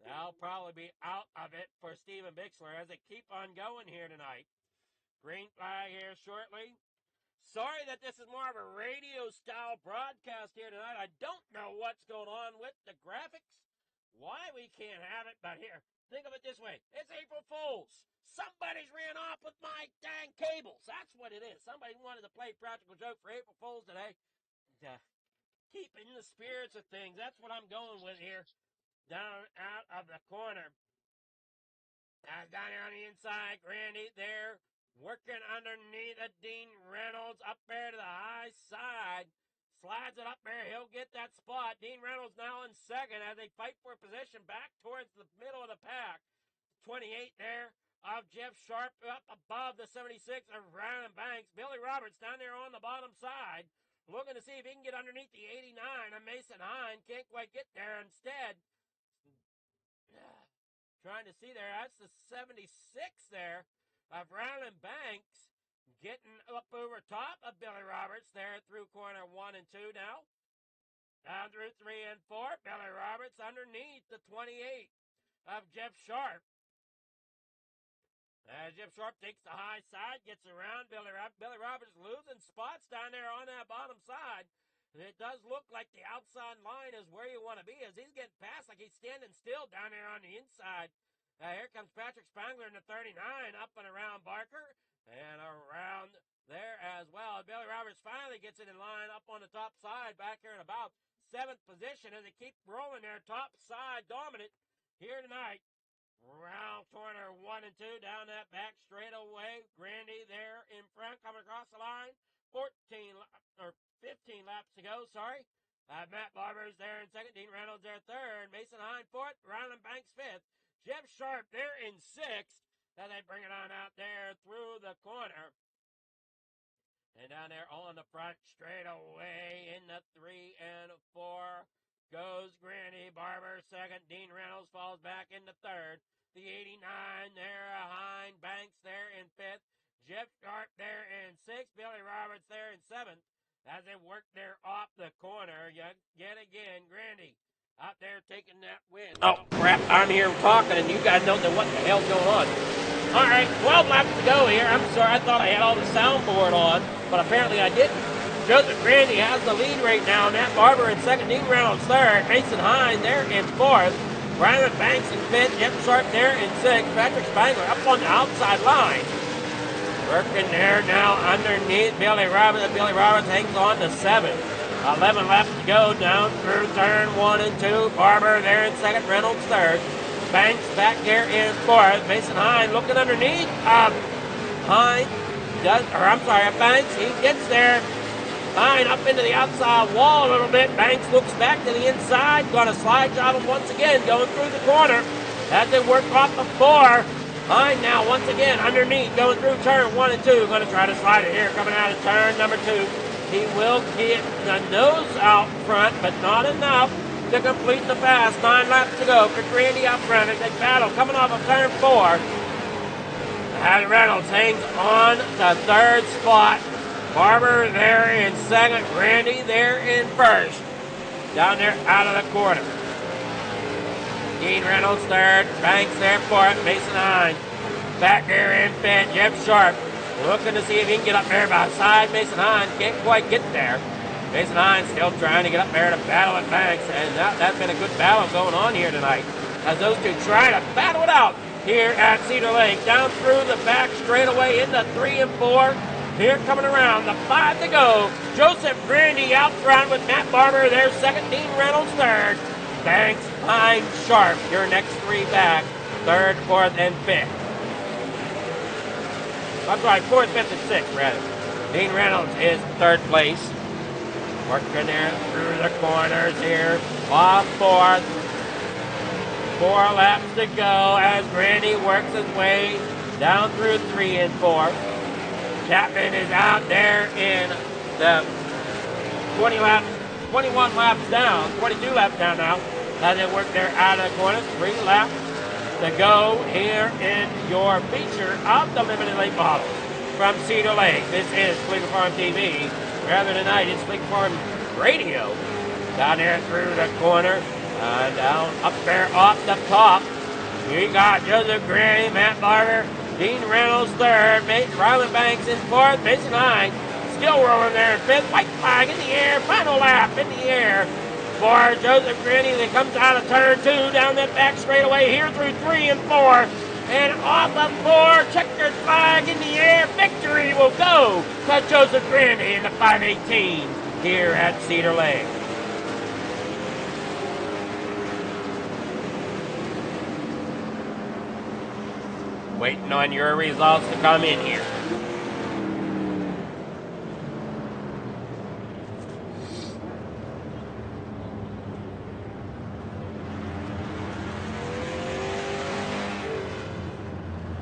That'll probably be out of it for Stephen Bixler as they keep on going here tonight. Green flag here shortly. Sorry that this is more of a radio-style broadcast here tonight. I don't know what's going on with the graphics, why we can't have it, but here. Think of it this way. It's April Fool's. Somebody's ran off with my dang cables. That's what it is. Somebody wanted to play practical joke for April Fool's today. Keeping the spirits of things. That's what I'm going with here. Down out of the corner. Down here on the inside. Grandy there. Working underneath a Dean Reynolds. Up there to the high side. Slides it up there. He'll get that spot. Dean Reynolds now in second as they fight for position back towards the middle of the pack. 28 there of Jeff Sharp up above the 76 of Ryan Banks. Billy Roberts down there on the bottom side. Looking to see if he can get underneath the 89 of Mason Hahn. Can't quite get there. Instead, trying to see there. That's the 76 there of Ryan Banks. Getting up over top of Billy Roberts there through corner 1 and 2 now. Down through 3 and 4. Billy Roberts underneath the 28 of Jeff Sharp. Jeff Sharp takes the high side, gets around Billy Roberts losing spots down there on that bottom side. And it does look like the outside line is where you want to be as he's getting past like he's standing still down there on the inside. Here comes Patrick Spangler in the 39 up and around Barker. And around there as well. Billy Roberts finally gets it in line up on the top side back here in about 7th position as they keep rolling their top side dominant here tonight. Round corner 1 and 2 down that back straightaway. Grandy there in front coming across the line. 15 laps to go, sorry. Matt Barber's there in second. Dean Reynolds there third. Mason Hahn fourth. Ryland Banks fifth. Jeff Sharp there in sixth. Now they bring it on out there through the corner. And down there on the front straight away in the 3 and 4 goes Grandy Barber second. Dean Reynolds falls back into third. The 89 there, Hine Banks there in fifth. Jeff Sharp there in sixth. Billy Roberts there in seventh. As they work there off the corner, yet again, Grandy out there taking that win. Oh, crap, I'm here talking, and you guys don't know what the hell's going on. All right, 12 laps to go here. I'm sorry, I thought I had all the soundboard on, but apparently I didn't. Joseph Grandy has the lead right now. Matt Barber in second, Dean Reynolds third, Mason Hine there in fourth, Ryland Banks in fifth, Jeff Sharp there in sixth, Patrick Spangler up on the outside line. Working there now underneath Billy Roberts. Billy Roberts hangs on to seventh. 11 laps to go down through turn 1 and 2. Barber there in second, Reynolds third. Banks back there in fourth. Mason Hine looking underneath. Banks, he gets there. Hine up into the outside wall a little bit. Banks looks back to the inside. Going to slide job him once again, going through the corner. As they work off the 4. Hine now once again underneath, going through turn 1 and 2. Going to try to slide it here, coming out of turn number 2. He will get the nose out front, but not enough to complete the pass. 9 laps to go for Grandy up front as they battle coming off of turn 4. And Reynolds hangs on to third spot. Barber there in second. Grandy there in first. Down there out of the corner. Dean Reynolds third. Banks there fourth. Mason Hine back there in fifth. Jeff Sharp looking to see if he can get up there beside Mason Hine. Can't quite get there. Mason Hine still trying to get up there to battle at Banks. And that's been a good battle going on here tonight. As those two try to battle it out here at Cedar Lake. Down through the back straightaway into 3 and 4. Here coming around, the 5 to go. Joseph Grandy out front with Matt Barber there second. Dean Reynolds third. Banks, Hine, Sharp. Your next 3 back. Third, fourth, and fifth. I'm sorry, 4th, 5th, and 6th, rather. Dean Reynolds is third place. Working there through the corners here. Off 4th. 4 laps to go as Grandy works his way down through 3 and 4. Chapman is out there in the 21 laps down, 22 laps down now. As they work there out of the corners. 3 laps to go here in your feature of the limited late models from Cedar Lake. This is Fleeger Farm TV. Rather tonight, it's Fleeger Farm Radio. Down there through the corner, down up there off the top. You got Joseph Grandy, Matt Barber, Dean Reynolds third, Ryland Banks in fourth, Mason Hine still rolling there in fifth. White flag in the air, final lap in the air for Joseph Grandy that comes out of turn 2 down that back straightaway here through 3 and 4. And off of 4, checkered flag in the air. Victory will go to Joseph Grandy in the 518 here at Cedar Lake. Waiting on your results to come in here.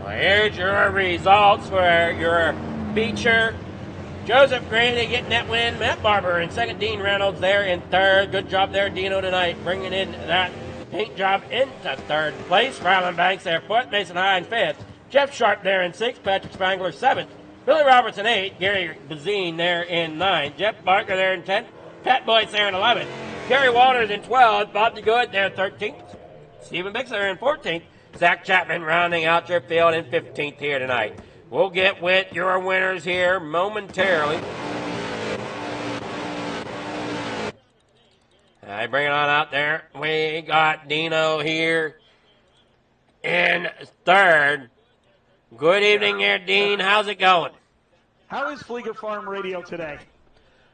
Well, here's your results for your feature. Joseph Grandy getting that win. Matt Barber in second. Dean Reynolds there in third. Good job there, Dino, tonight, bringing in that paint job into third place. Ryland Banks there fourth. Mason Hine fifth. Jeff Sharp there in sixth. Patrick Spangler seventh. Billy Roberts in eighth. Gary Bazine there in ninth. Jeff Barker there in 10th. Pat Boyce there in 11th. Kerry Walters in 12th. Bob DeGood there 13th. Stephen Bixler in 14th. Zach Chapman rounding out your field in 15th here tonight. We'll get with your winners here momentarily. I bring it on out there. We got Dino here in third. Good evening there, Dean. How's it going? How is Fleeger Farm Radio today?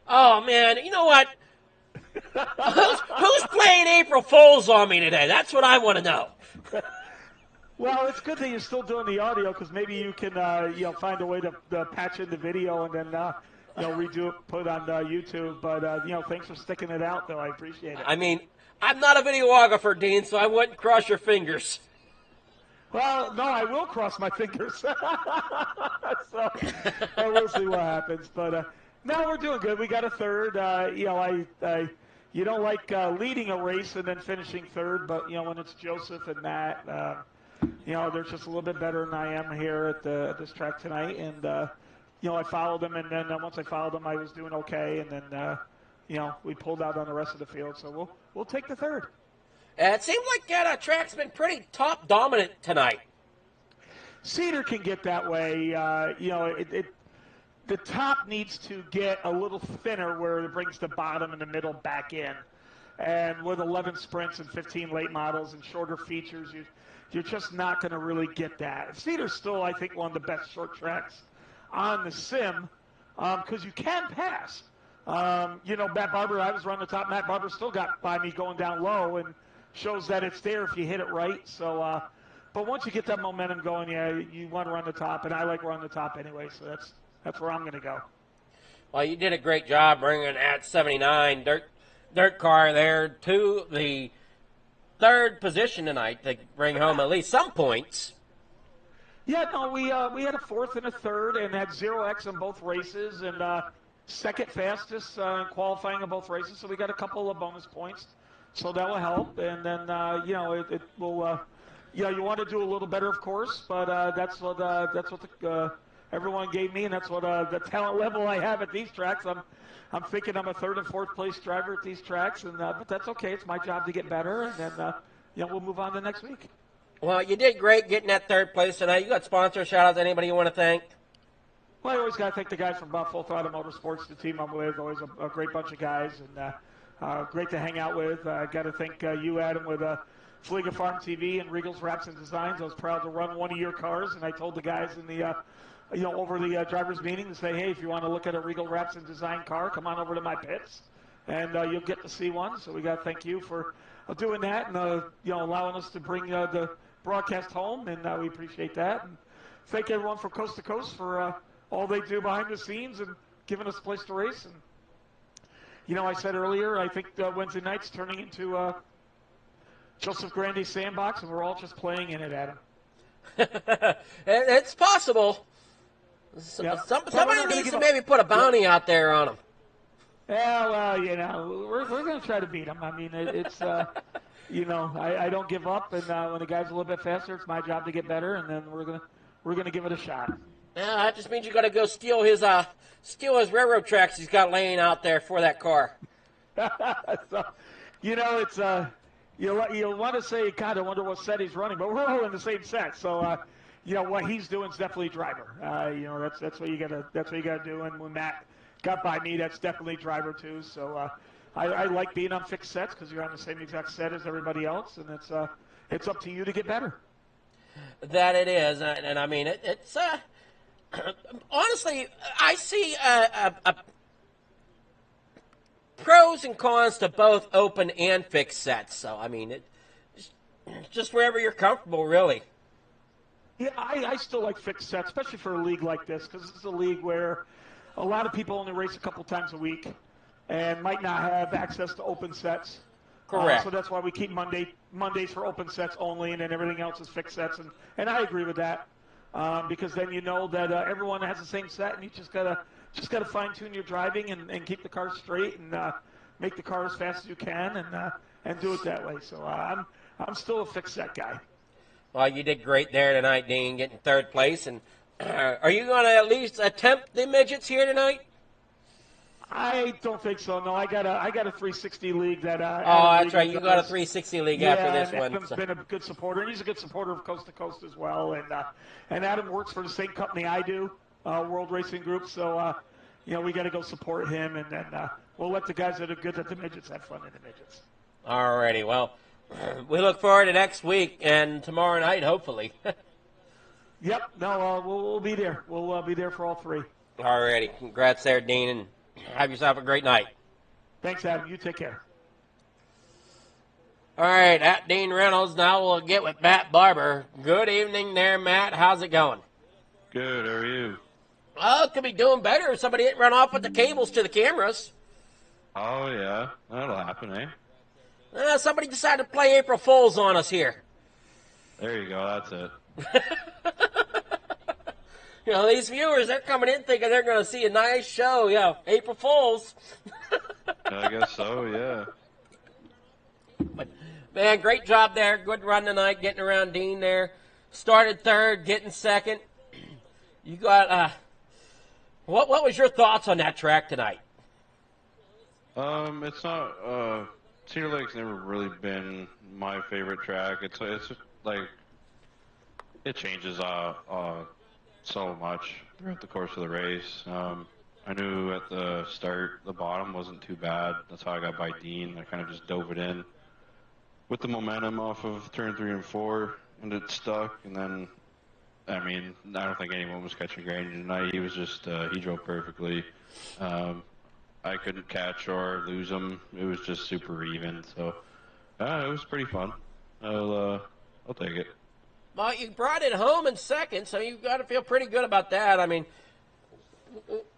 Oh, man, you know what? Who's playing April Fools on me today? That's what I want to know. Well, it's good that you're still doing the audio because maybe you can find a way to patch in the video and then redo it, put it on YouTube. But thanks for sticking it out, though. I appreciate it. I mean, I'm not a videographer, Dean, so I wouldn't cross your fingers. Well, no, I will cross my fingers. So we'll see what happens. But no, we're doing good. We got a third. You don't like leading a race and then finishing third, but when it's Joseph and Matt, they're just a little bit better than I am here at this track tonight. And I followed them, and then once I followed them, I was doing okay. And then we pulled out on the rest of the field, so we'll take the third. It seems like that track's been pretty top dominant tonight. Cedar can get that way. The top needs to get a little thinner where it brings the bottom and the middle back in. And with 11 sprints and 15 late models and shorter features, you're just not going to really get that. Cedar's still, I think, one of the best short tracks on the sim because you can pass. Matt Barber, I was running the top. Matt Barber still got by me going down low and shows that it's there if you hit it right. So, but once you get that momentum going, yeah, you want to run the top, and I like running the top anyway, so that's where I'm going to go. Well, you did a great job bringing at 79 dirt car there to the third position tonight to bring home at least some points. Yeah, no, we had a fourth and a third and had 0x in both races and second fastest in qualifying in both races. So we got a couple of bonus points, so that will help. And then it will. You want to do a little better, of course, but that's what everyone gave me, and that's what the talent level I have at these tracks. I'm thinking I'm a third and fourth place driver at these tracks, and but that's okay. It's my job to get better, and then we'll move on to next week. Well, you did great getting that third place tonight. You got sponsor shout-outs. Anybody you want to thank? Well, I always got to thank the guys from Full Throttle Motorsports, the team I'm with. Always a great bunch of guys, and great to hang out with. Got to thank you, Adam, with Fliga Farm TV and Regal's Wraps and Designs. I was proud to run one of your cars, and I told the guys in the over the drivers' meeting to say, hey, if you want to look at a Regal Wraps and Design car, come on over to my pits, and you'll get to see one. So we got to thank you for doing that and allowing us to bring the broadcast home, and we appreciate that. And thank everyone from coast to coast for all they do behind the scenes and giving us a place to race. And I said earlier, I think Wednesday night's turning into Joseph Grande's sandbox, and we're all just playing in it, Adam. It's possible. Yep. Somebody needs to maybe put a bounty out there on him. Yeah, well, we're going to try to beat him. I mean, it's I don't give up, and when the guy's a little bit faster, it's my job to get better, and then we're gonna give it a shot. Yeah, that just means you got to go steal his railroad tracks he's got laying out there for that car. So, it's you'll want to say, God, I wonder what set he's running, but we're all in the same set, so what he's doing is definitely driver. That's what you gotta do. And when Matt got by me, that's definitely driver too. So I like being on fixed sets because you're on the same exact set as everybody else, and it's up to you to get better. That it is, and I mean it's honestly, I see a pros and cons to both open and fixed sets. So I mean just wherever you're comfortable, really. Yeah, I still like fixed sets, especially for a league like this, because it's a league where a lot of people only race a couple times a week and might not have access to open sets. Correct. So that's why we keep Mondays for open sets only, and then everything else is fixed sets. And I agree with that because then you know that everyone has the same set, and you just gotta fine tune your driving and keep the car straight and make the car as fast as you can and do it that way. So I'm still a fixed set guy. Well, you did great there tonight, Dean, getting third place. And are you going to at least attempt the midgets here tonight? I don't think so. No, I got a 360 league that. That's right. You got a 360 league after this one. Adam's been a good supporter, and he's a good supporter of Coast to Coast as well. And Adam works for the same company I do, World Racing Group. So we got to go support him, and then we'll let the guys that are good at the midgets have fun in the midgets. Alrighty. Well, we look forward to next week and tomorrow night, hopefully. Yep. No, we'll be there. We'll be there for all three. Alrighty. Congrats there, Dean, and have yourself a great night. Thanks, Adam. You take care. All right, at Dean Reynolds. Now we'll get with Matt Barber. Good evening there, Matt. How's it going? Good. How are you? Oh, it could be doing better if somebody didn't run off with the cables to the cameras. Oh, yeah. That'll happen, eh? Somebody decided to play April Fools on us here. There you go. That's it. These viewers, they're coming in thinking they're going to see a nice show. April Fools. I guess so, yeah. But, man, great job there. Good run tonight, getting around Dean there. Started third, getting second. You got, what was your thoughts on that track tonight? It's not, Cedar Lake's never really been my favorite track. It's like, it changes so much throughout the course of the race. I knew at the start the bottom wasn't too bad. That's how I got by Dean. I kind of just dove it in with the momentum off of turn 3 and 4, and it stuck. And then, I mean, I don't think anyone was catching Grandy tonight. He was just he drove perfectly. I couldn't catch or lose him. It was just super even. So it was pretty fun. I'll take it. Well, you brought it home in second, so you've got to feel pretty good about that. I mean,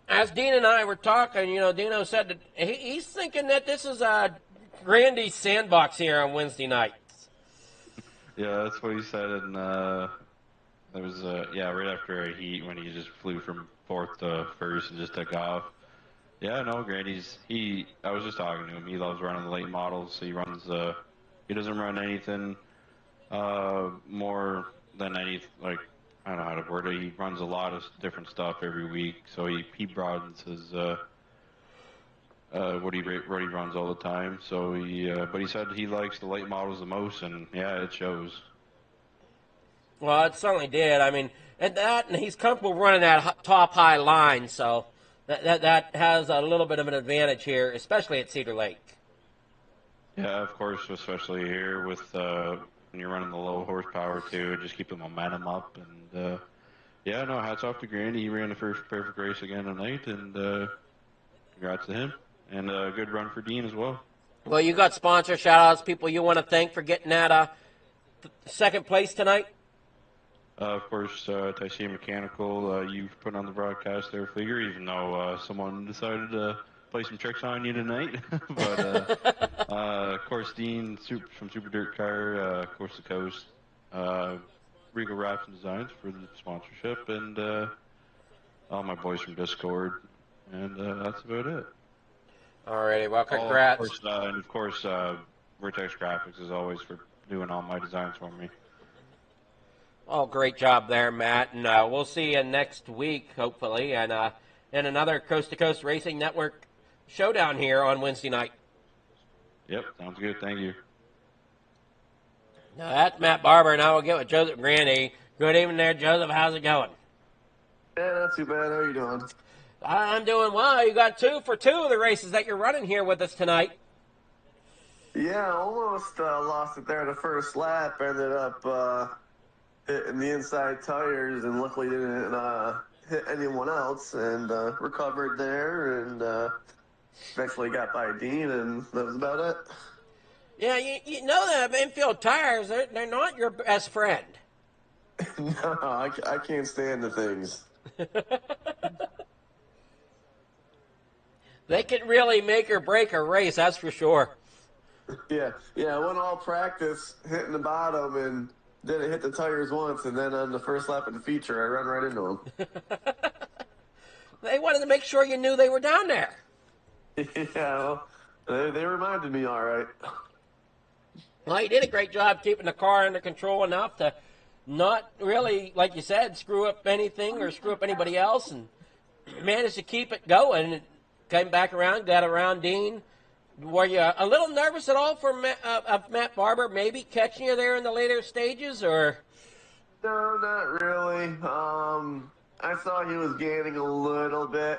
as Dean and I were talking, you know, Dino said that he's thinking that this is Grandy's sandbox here on Wednesday night. Yeah, that's what he said. And it was right after a heat when he just flew from 4th to 1st and just took off. Yeah, no, Grandy's I was just talking to him. He loves running the late models. He runs he doesn't run anything more than I don't know how to word it. He runs a lot of different stuff every week, so he broadens his what he runs all the time. So but he said he likes the late models the most, and yeah, it shows. Well, it certainly did. I mean, and he's comfortable running that top high line, so that has a little bit of an advantage here, especially at Cedar Lake. Yeah, of course, especially here with when you're running the low horsepower too, just keep the momentum up. And yeah, no, hats off to Grandy. He ran the first perfect race again tonight, and congrats to him. And a good run for Dean as well. Well, you got sponsor shout-outs, people you want to thank for getting that second place tonight? Of course, Tyson Mechanical, you've put on the broadcast there, Fleeger, even though someone decided to play some tricks on you tonight. But, of course, Dean from Super Dirt Car, Coast to Coast, Regal Wraps and Designs for the sponsorship, and all my boys from Discord, and that's about it. Alrighty, well, congrats. Of course, Vertex Graphics, as always, for doing all my designs for me. Oh, great job there, Matt. And we'll see you next week, hopefully, and in another Coast to Coast Racing Network showdown here on Wednesday night. Yep, sounds good. Thank you. Now, that's Matt Barber. Now we'll get with Joseph Grandy. Good evening there, Joseph. How's it going? Yeah, not too bad. How are you doing? I'm doing well. You got 2 for 2 of the races that you're running here with us tonight. Yeah, almost lost it there the first lap. Ended up hitting the inside tires, and luckily didn't hit anyone else, and recovered there, and eventually got by Dean, and that was about it. Yeah, you know that infield tires, they're not your best friend. No, I can't stand the things. They can really make or break a race, that's for sure. Yeah, I went all practice hitting the bottom and didn't hit the tires once, and then on the first lap of the feature, I ran right into them. They wanted to make sure you knew they were down there. Yeah, well, they reminded me all right. Well, you did a great job keeping the car under control enough to not really, like you said, screw up anything or screw up anybody else, and managed to keep it going. And came back around, got around Dean. Were you a little nervous at all for Matt Barber maybe catching you there in the later stages, or? No, not really. I saw he was gaining a little bit,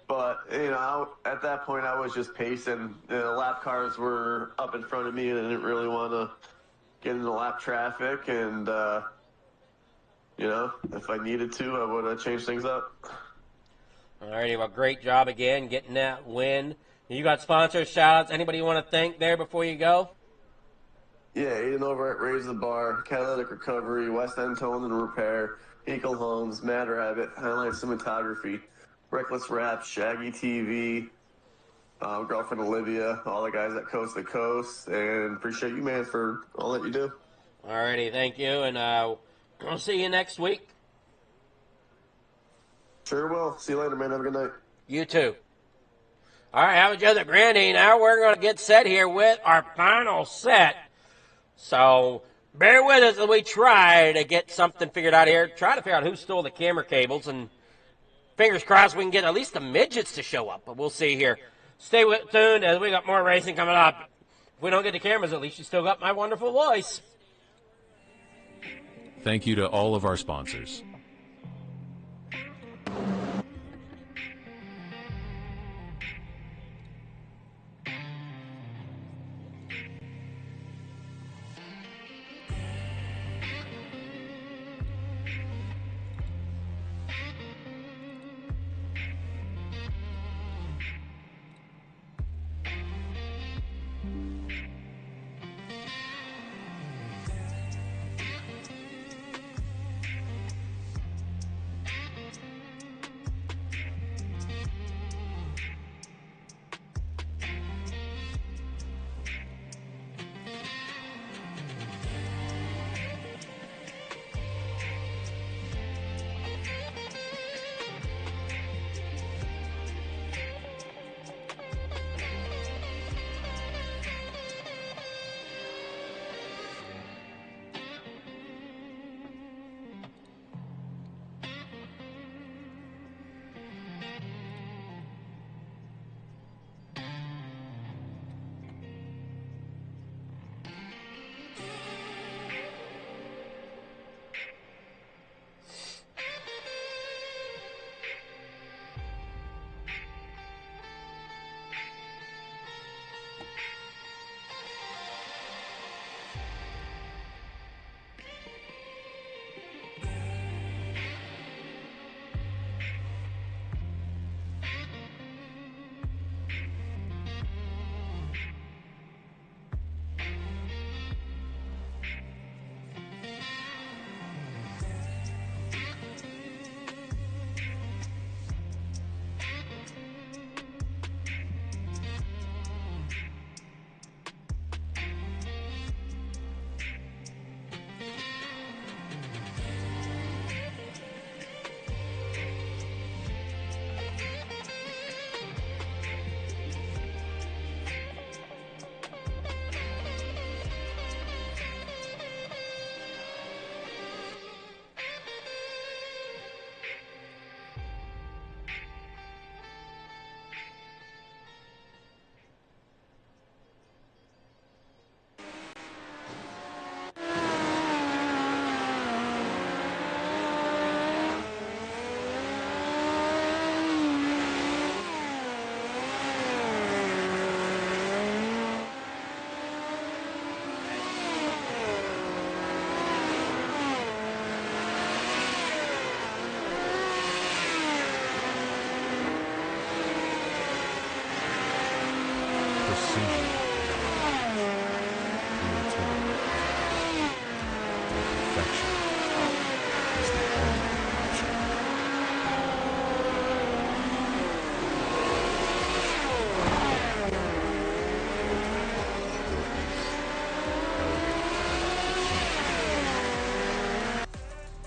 but, at that point I was just pacing. The lap cars were up in front of me, and I didn't really want to get into lap traffic, and, if I needed to, I would have changed things up. All righty, well, great job again getting that win. You got sponsors, shout-outs. Anybody you want to thank there before you go? Yeah, Aiden over at Raise the Bar, Catalytic Recovery, West End Towing and Repair, Hinkle Homes, Mad Rabbit, Highline Cinematography, Reckless Raps, Shaggy TV, girlfriend Olivia, all the guys at Coast to Coast, and appreciate you, man, for all that you do. All righty, thank you, and we'll see you next week. Sure will. See you later, man. Have a good night. You too. All right, have a Joseph Grandy. Now we're going to get set here with our final set. So bear with us as we try to get something figured out here. Try to figure out who stole the camera cables, and fingers crossed we can get at least the midgets to show up, but we'll see here. Stay tuned as we got more racing coming up. If we don't get the cameras, at least you still got my wonderful voice. Thank you to all of our sponsors.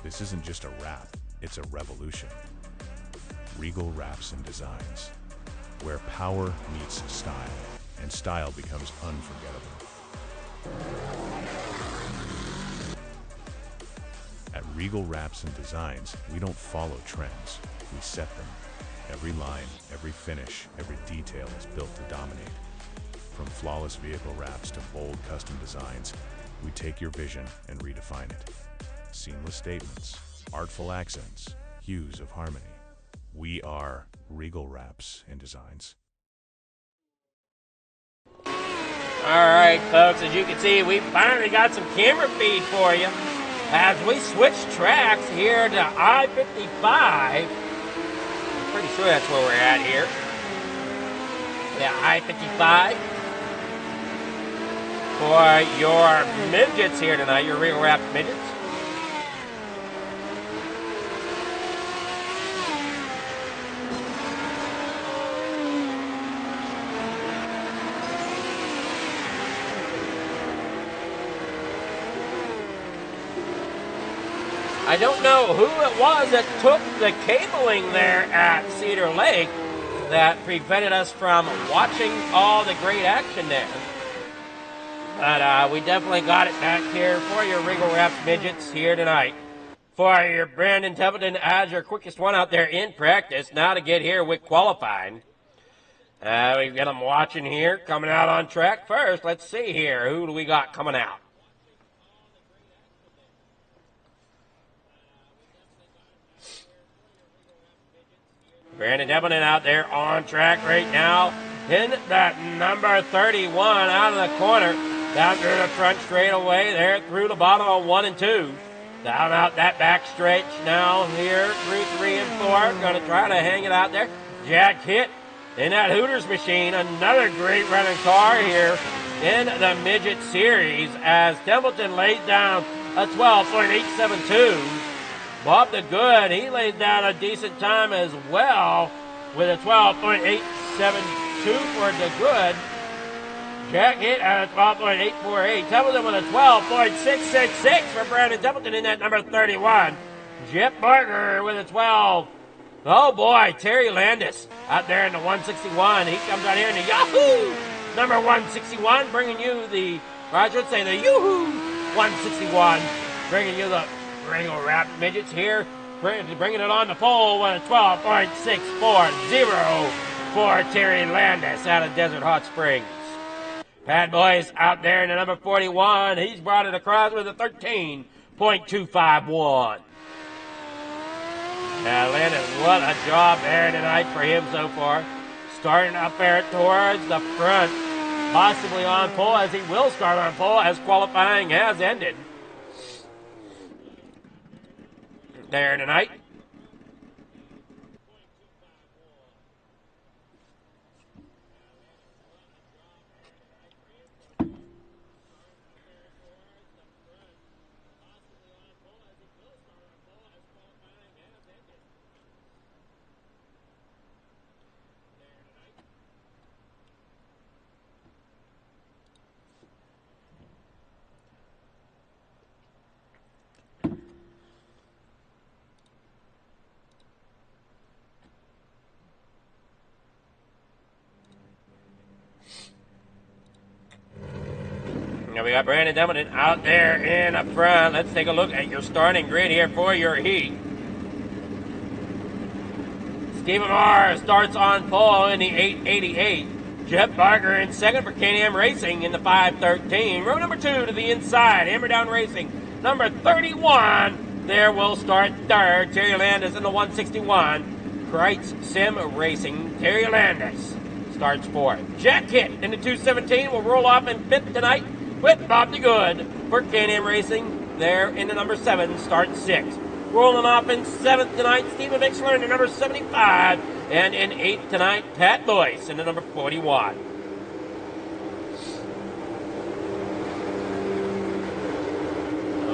This isn't just a wrap, it's a revolution. Regal Wraps and Designs, where power meets style, and style becomes unforgettable. At Regal Wraps and Designs, we don't follow trends, we set them. Every line, every finish, every detail is built to dominate. From flawless vehicle wraps to bold custom designs, we take your vision and redefine it. Seamless statements, artful accents, hues of harmony. We are Regal Wraps and Designs. All right, folks, as you can see, we finally got some camera feed for you as we switch tracks here to I-55. I'm pretty sure that's where we're at here. Yeah, I-55 for your midgets here tonight, your Regal Wraps midgets. I don't know who it was that took the cabling there at Cedar Lake that prevented us from watching all the great action there. But we definitely got it back here for your Regal Wraps midgets here tonight. For your Brandon Templeton as your quickest one out there in practice. Now to get here with qualifying. We've got them watching here, coming out on track first. Let's see here. Who do we got coming out? Brandon Templeton out there on track right now in that number 31 out of the corner. Down through the front straightaway there through the bottom on 1 and 2. Down out that back stretch now here through 3 and 4. Going to try to hang it out there. Jack Hitt in that Hooters machine. Another great running car here in the Midget Series as Templeton lays down a 12.872. Bob the Good, he lays down a decent time as well with a 12.872 for the Good. Jack Hitt at a 12.848. Templeton with a 12.666 for Brandon Templeton in that number 31. Jeff Barker with a 12. Oh boy, Terry Landis out there in the 161. He comes out here in the Yahoo! Number 161, bringing you the, or I should say the Yoo-hoo 161, bringing you the Ringo Rap Midgets here, bringing it on the pole with a 12.640 for Terry Landis out of Desert Hot Springs. Pat Boyce out there in the number 41. He's brought it across with a 13.251. Now, Landis, what a job there tonight for him so far. Starting up there towards the front, possibly on pole, as he will start on pole as qualifying has ended there tonight. Now we got Brandon Templeton out there in the front. Let's take a look at your starting grid here for your heat. Stephen Marr starts on pole in the 888. Jeff Barker in second for Can-Am Racing in the 513. Row number 2 to the inside. Hammerdown Racing. Number 31. There will start third. Terry Landis in the 161. Kreitz Sim Racing. Terry Landis starts fourth. Jack Hitt in the 217 will roll off in fifth tonight with Bob the Good for Can-Am Racing. There in the number 7, starts 6. Rolling off in 7th tonight, Steven Mixler in the number 75. And in 8th tonight, Pat Boyce in the number 41.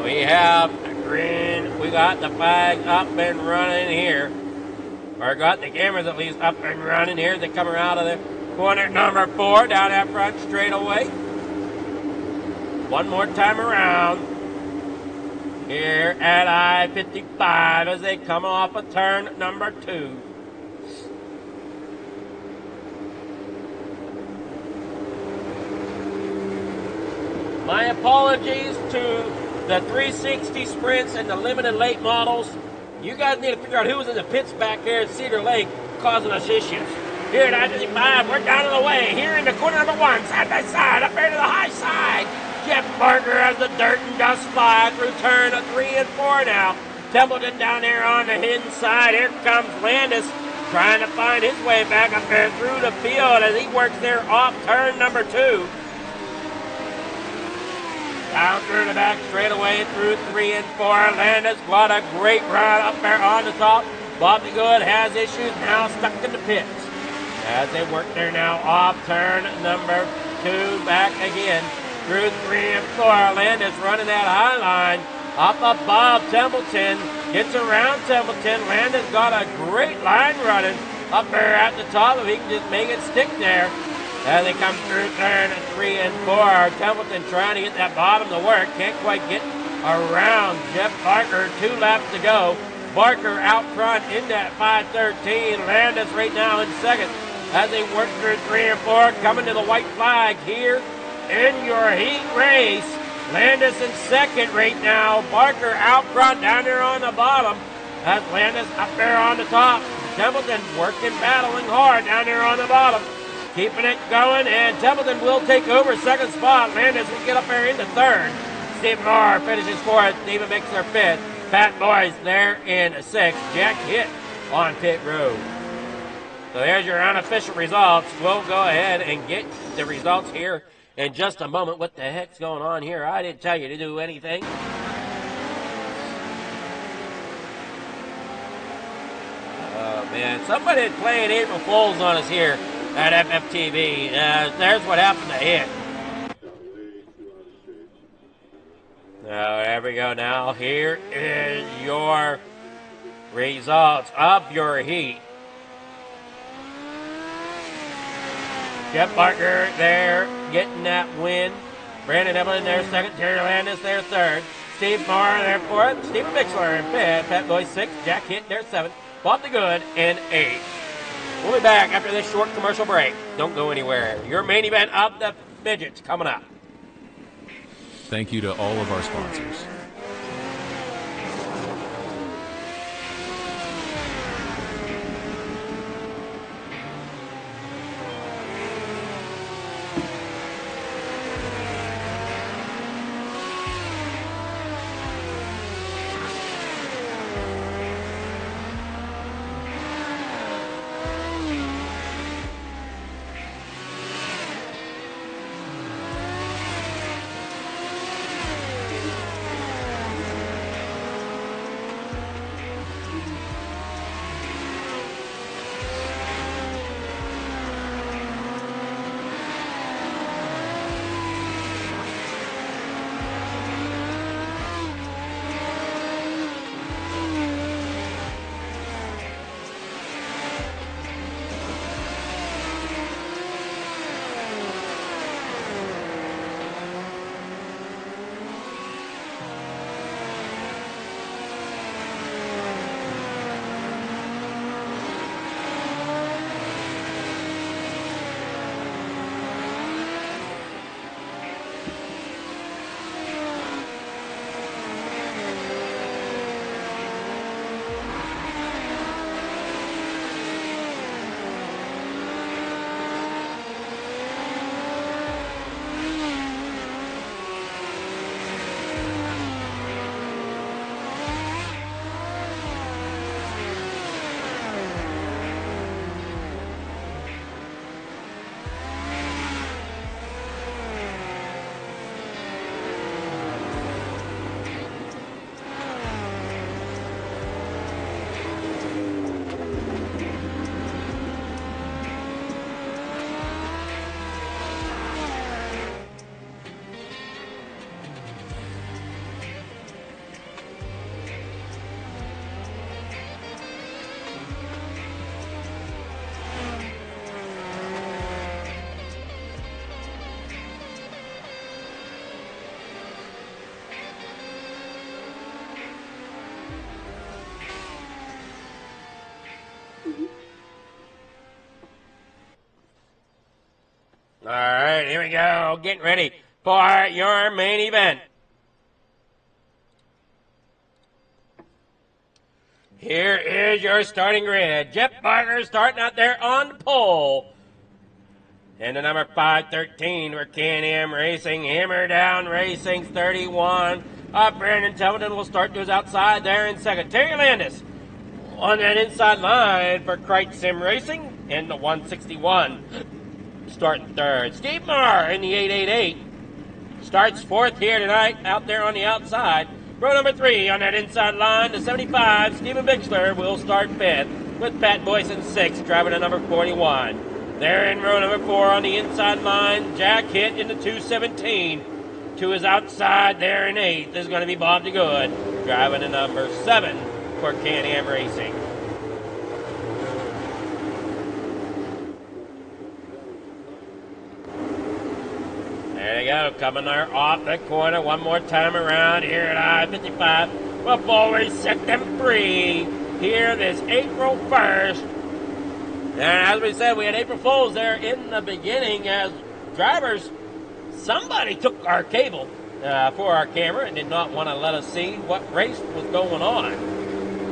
We have green. We got the flag up and running here. Or got the cameras at least up and running here. They come out of the corner number 4 down that front straightaway. One more time around here at I-55 as they come off of turn number 2. My apologies to the 360 sprints and the limited late models. You guys need to figure out who was in the pits back here at Cedar Lake causing us issues. Here at I-55, we're down on the way. Here in the corner number 1, side by side, up there to the high side. Jeff Barker has the dirt and dust fly through turn 3 and 4 now. Templeton down there on the hidden side. Here comes Landis trying to find his way back up there through the field as he works there off turn number 2. Down through the back straightaway through 3 and 4. Landis got a great run up there on the top. Bob the Good has issues now stuck in the pits. As they work there now off turn number 2 back again. Through 3 and 4, Landis running that high line up above Templeton. Gets around Templeton. Landis got a great line running up there at the top. If he can just make it stick there. As they come through turn 3 and 4, Templeton trying to get that bottom to work. Can't quite get around Jeff Barker. 2 laps to go. Barker out front in that 513. Landis right now in second. As they work through 3 and 4, coming to the white flag here in your heat race. Landis in second right now. Barker out front down there on the bottom. As Landis up there on the top. Templeton working, battling hard down there on the bottom. Keeping it going, and Templeton will take over second spot. Landis will get up there into third. Steve Marr finishes fourth. Steven Mixler fifth. Pat Boyce there in sixth. Jack Hitt on pit road. So there's your unofficial results. We'll go ahead and get the results here in just a moment. What the heck's going on here? I didn't tell you to do anything. Oh, man. Somebody playing April Fools on us here at FFTV. There's what happened to hit. There we go now. Here is your results of your heat. Jeff Barker there getting that win. Brandon Evelyn there second. Terry Landis there third. Steve Marr there fourth. Stephen Mixler in fifth. Pat Boy sixth. Jack Hitt there seventh. Bob the Good in eighth. We'll be back after this short commercial break. Don't go anywhere. Your main event of the Midgets coming up. Thank you to all of our sponsors. All right, here we go. Getting ready for your main event. Here is your starting grid. Jeff Barker starting out there on the pole. And the number 513 for Can-Am Racing. Hammer Down Racing's 31. Brandon Templeton will start to his outside there in second. Terry Landis on that inside line for Krite Sim Racing in the 161. Starting third. Steve Marr in the 888. Starts fourth here tonight out there on the outside. Row number 3 on that inside line, the 75. Stephen Bixler will start fifth with Pat Boyce in sixth, driving to number 41. There in row number 4 on the inside line, Jack Hitt in the 217. To his outside there in eighth is going to be Bob DeGood, driving to number 7 for Can-Am Racing. There you go, coming there off the corner one more time around here at I-55. Before we set them free here this April 1st. And as we said, we had April Fools there in the beginning as drivers. Somebody took our cable for our camera and did not want to let us see what race was going on.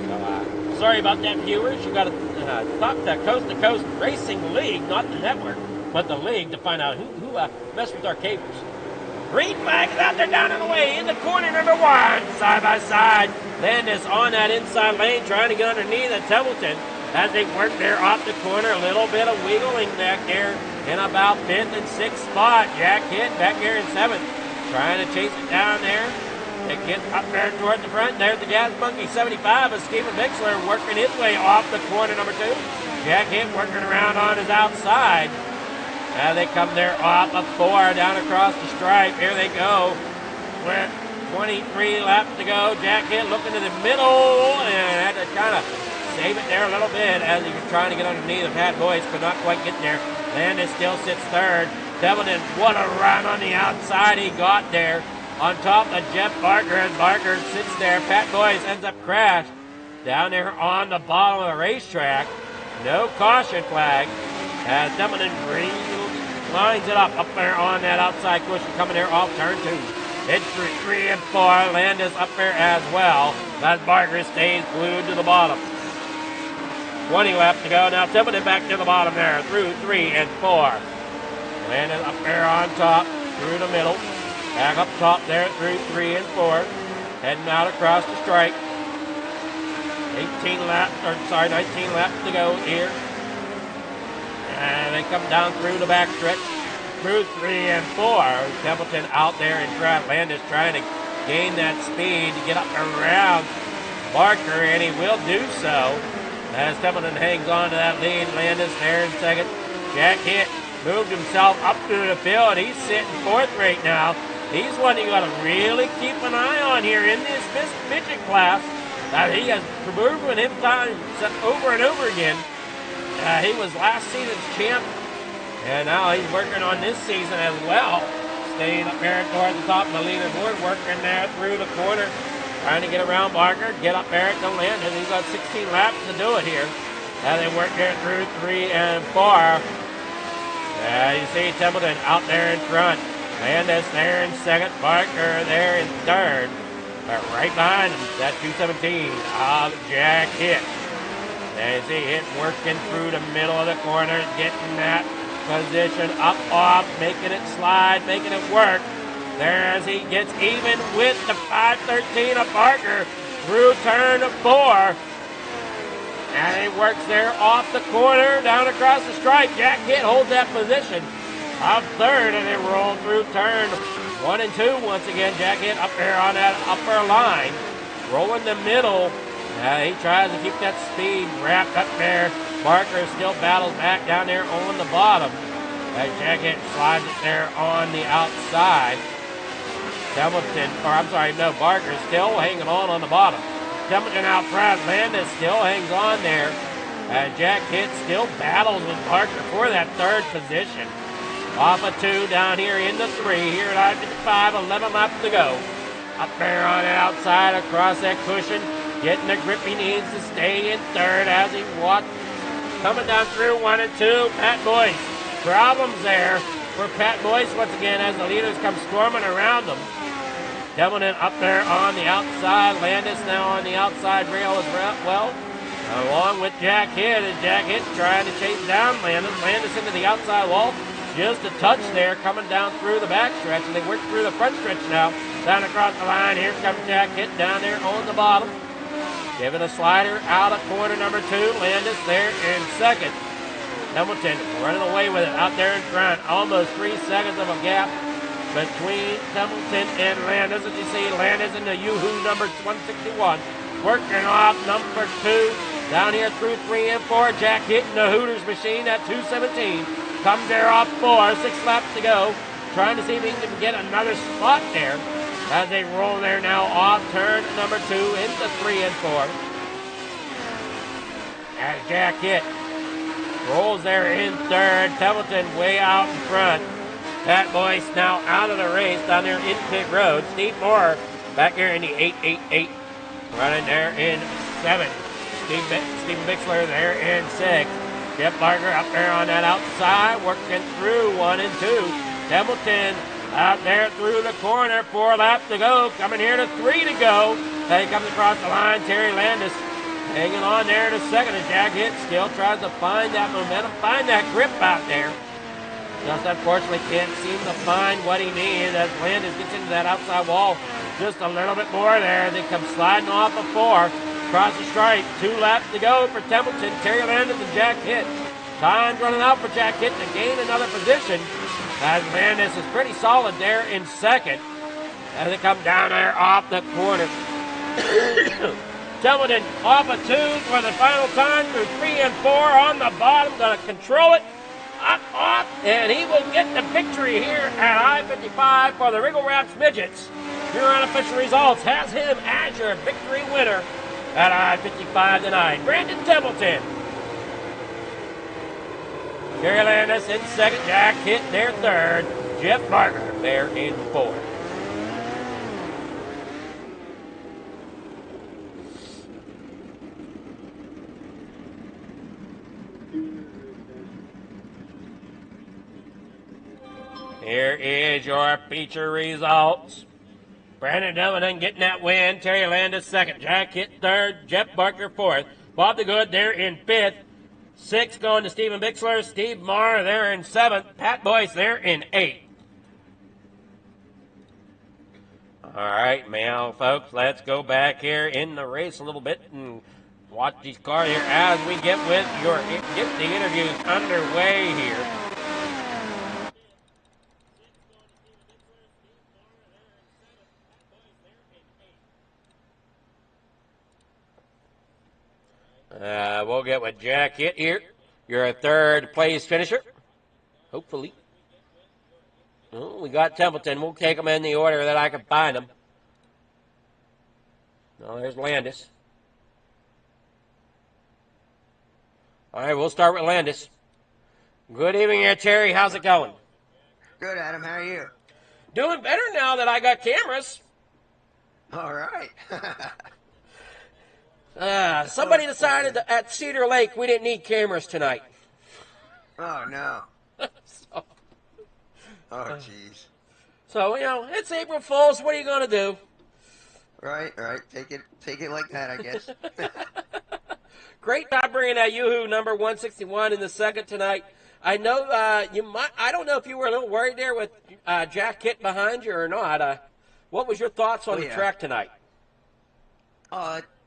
So, sorry about that, viewers. You got to talk to Coast Racing League, not the network, but the league to find out who messed with our cables. Green flag is out there down and away in the corner number 1, side by side. Landis on that inside lane trying to get underneath at Templeton. as they work there off the corner. A little bit of wiggling back there in about 5th and 6th spot. Jack Hitt back there in 7th, trying to chase it down there. They get up there toward the front. There's the Gas Monkey 75 of Steven Bixler working his way off the corner number 2. Jack Hitt working around on his outside. Now they come there off of 4 down across the stripe. Here they go with 23 laps to go. Jack Hitt looking to the middle and had to kind of save it there a little bit as he was trying to get underneath of Pat Boyce, could not quite get there. Landis still sits 3rd. Templeton, what a run on the outside he got there. On top of Jeff Barker, as Barker sits there. Pat Boyce ends up crashed down there on the bottom of the racetrack. No caution flag as Templeton lines it up there on that outside cushion coming there off turn 2. It's 3 and 4. Landis up there as well as Barker stays glued to the bottom. 20 laps to go. Now Templeton back to the bottom there through 3 and 4. Landis up there on top through the middle. Back up top there through 3 and 4. Heading out across the strike. 19 laps to go here. And they come down through the backstretch. Through 3 and 4. Templeton out there in front. Landis trying to gain that speed to get up around Barker, and he will do so as Templeton hangs on to that lead. Landis there in 2nd. Jack Hitt moved himself up through the field. He's sitting 4th right now. He's one you got to really keep an eye on here in this midget class. He has proven him time over and over again. He was last season's champ, and now he's working on this season as well. Staying up there toward the top of the leaderboard, working there through the corner, trying to get around Barker, get up there to Landis. He's got 16 laps to do it here. They work there through 3 and 4. You see Templeton out there in front. Landis there in 2nd. Barker there in 3rd. But right behind him, that 217 of Jack Hitt. There you see Hitt working through the middle of the corner, getting that position up off, making it slide, making it work. There as he gets even with the 513 of Barker through turn 4. And he works there off the corner, down across the stripe. Jack Hitt holds that position of 3rd, and they roll through turn 1 and 2 once again. Jack Hitt up there on that upper line, rolling the middle. He tries to keep that speed wrapped up there. Barker still battles back down there on the bottom. Jack Hitt slides it there on the outside. Barker still hanging on the bottom. Templeton out front. Landis still hangs on there. Jack Hitt still battles with Barker for that 3rd position. Off of 2 down here in the 3. Here at I-55, 11 laps to go. Up there on the outside across that cushion. Getting the grip he needs to stay in 3rd as he walks. Coming down through 1 and 2. Pat Boyce. Problems there for Pat Boyce once again as the leaders come storming around him. Templeton up there on the outside. Landis now on the outside rail as well. Along with Jack Hitt. And Jack Hitt trying to chase down Landis. Landis into the outside wall. Just a touch there coming down through the backstretch. And they work through the front stretch now. Down across the line. Here comes Jack Hitt down there on the bottom. Giving a slider out of corner number 2. Landis there in 2nd. Templeton running away with it out there in front. Almost 3 seconds of a gap between Templeton and Landis. As you see, Landis in the Yoo-Hoo number 161. Working off number 2. Down here through 3 and 4. Jack Hitt in the Hooters machine at 217. Comes there off 4. 6 laps to go. Trying to see if he can get another spot there. As they roll there now off turn number 2 into 3 and 4. As Jack Hitt rolls there in 3rd. Templeton way out in front. Pat Boyce now out of the race down there in pit road. Steve Moore back here in the 888. Running there in 7th. Steven Bixler there in 6th. Jeff Barker up there on that outside, working through 1 and 2. Templeton out there through the corner, 4 laps to go. Coming here to 3 to go. He comes across the line. Terry Landis hanging on there to 2nd as Jack Hitt still tries to find that momentum, find that grip out there. Just unfortunately can't seem to find what he needs as Landis gets into that outside wall just a little bit more there. They come sliding off of 4. Across the stripe, 2 laps to go for Templeton. Terry Landis and Jack Hitt. Time's running out for Jack Hitt to gain another position. As Landis is pretty solid there in second. As they come down there off the corner. Templeton off of 2 for the final time through 3 and 4 on the bottom. Going to control it. Up, and he will get the victory here at I-55 for the Wriggle Raps Midgets. Your unofficial results has him as your victory winner at I-55 tonight. Brandon Templeton. Gary Landis in second. Jack Hitt there third. Jeff Barker there in fourth. Here is your feature results. Brandon Templeton getting that win. Terry Landis second. Jack Hitt third. Jeff Barker fourth. Bob the Good there in fifth. Sixth going to Stephen Bixler. Steve Marr there in seventh. Pat Boyce there in eighth. All right, now, folks, let's go back here in the race a little bit and watch these cars here as we get the interviews underway here. We'll get with Jack Hitt here. You're a third place finisher. Hopefully. Oh, we got Templeton. We'll take them in the order that I can find them. Oh, there's Landis. All right, we'll start with Landis. Good evening here, Terry. How's it going? Good, Adam. How are you? Doing better now that I got cameras. All right. Somebody decided that at Cedar Lake we didn't need cameras tonight. Oh, no. Oh, jeez. So, it's April Fool's. What are you going to do? Right. Take it like that, I guess. Great job bringing that Yoo-hoo number 161 in the second tonight. I know I don't know if you were a little worried there with Jack Hitt behind you or not. What was your thoughts on the track tonight?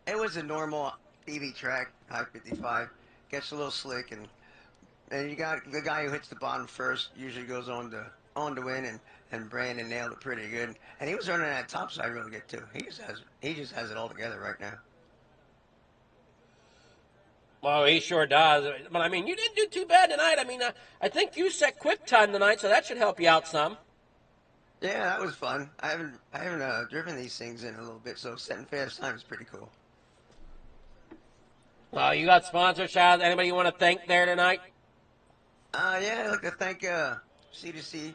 It was a normal EV track, I-55. Gets a little slick, and you got the guy who hits the bottom first usually goes on to win, and Brandon nailed it pretty good. And he was running that top side really good too. He just has it all together right now. Well, he sure does. But I mean, you didn't do too bad tonight. I mean, I think you set quick time tonight, so that should help you out some. Yeah, that was fun. I haven't driven these things in a little bit, so setting fast time is pretty cool. Well, you got sponsor shout-outs. Anybody you want to thank there tonight? Yeah, I'd like to thank C2C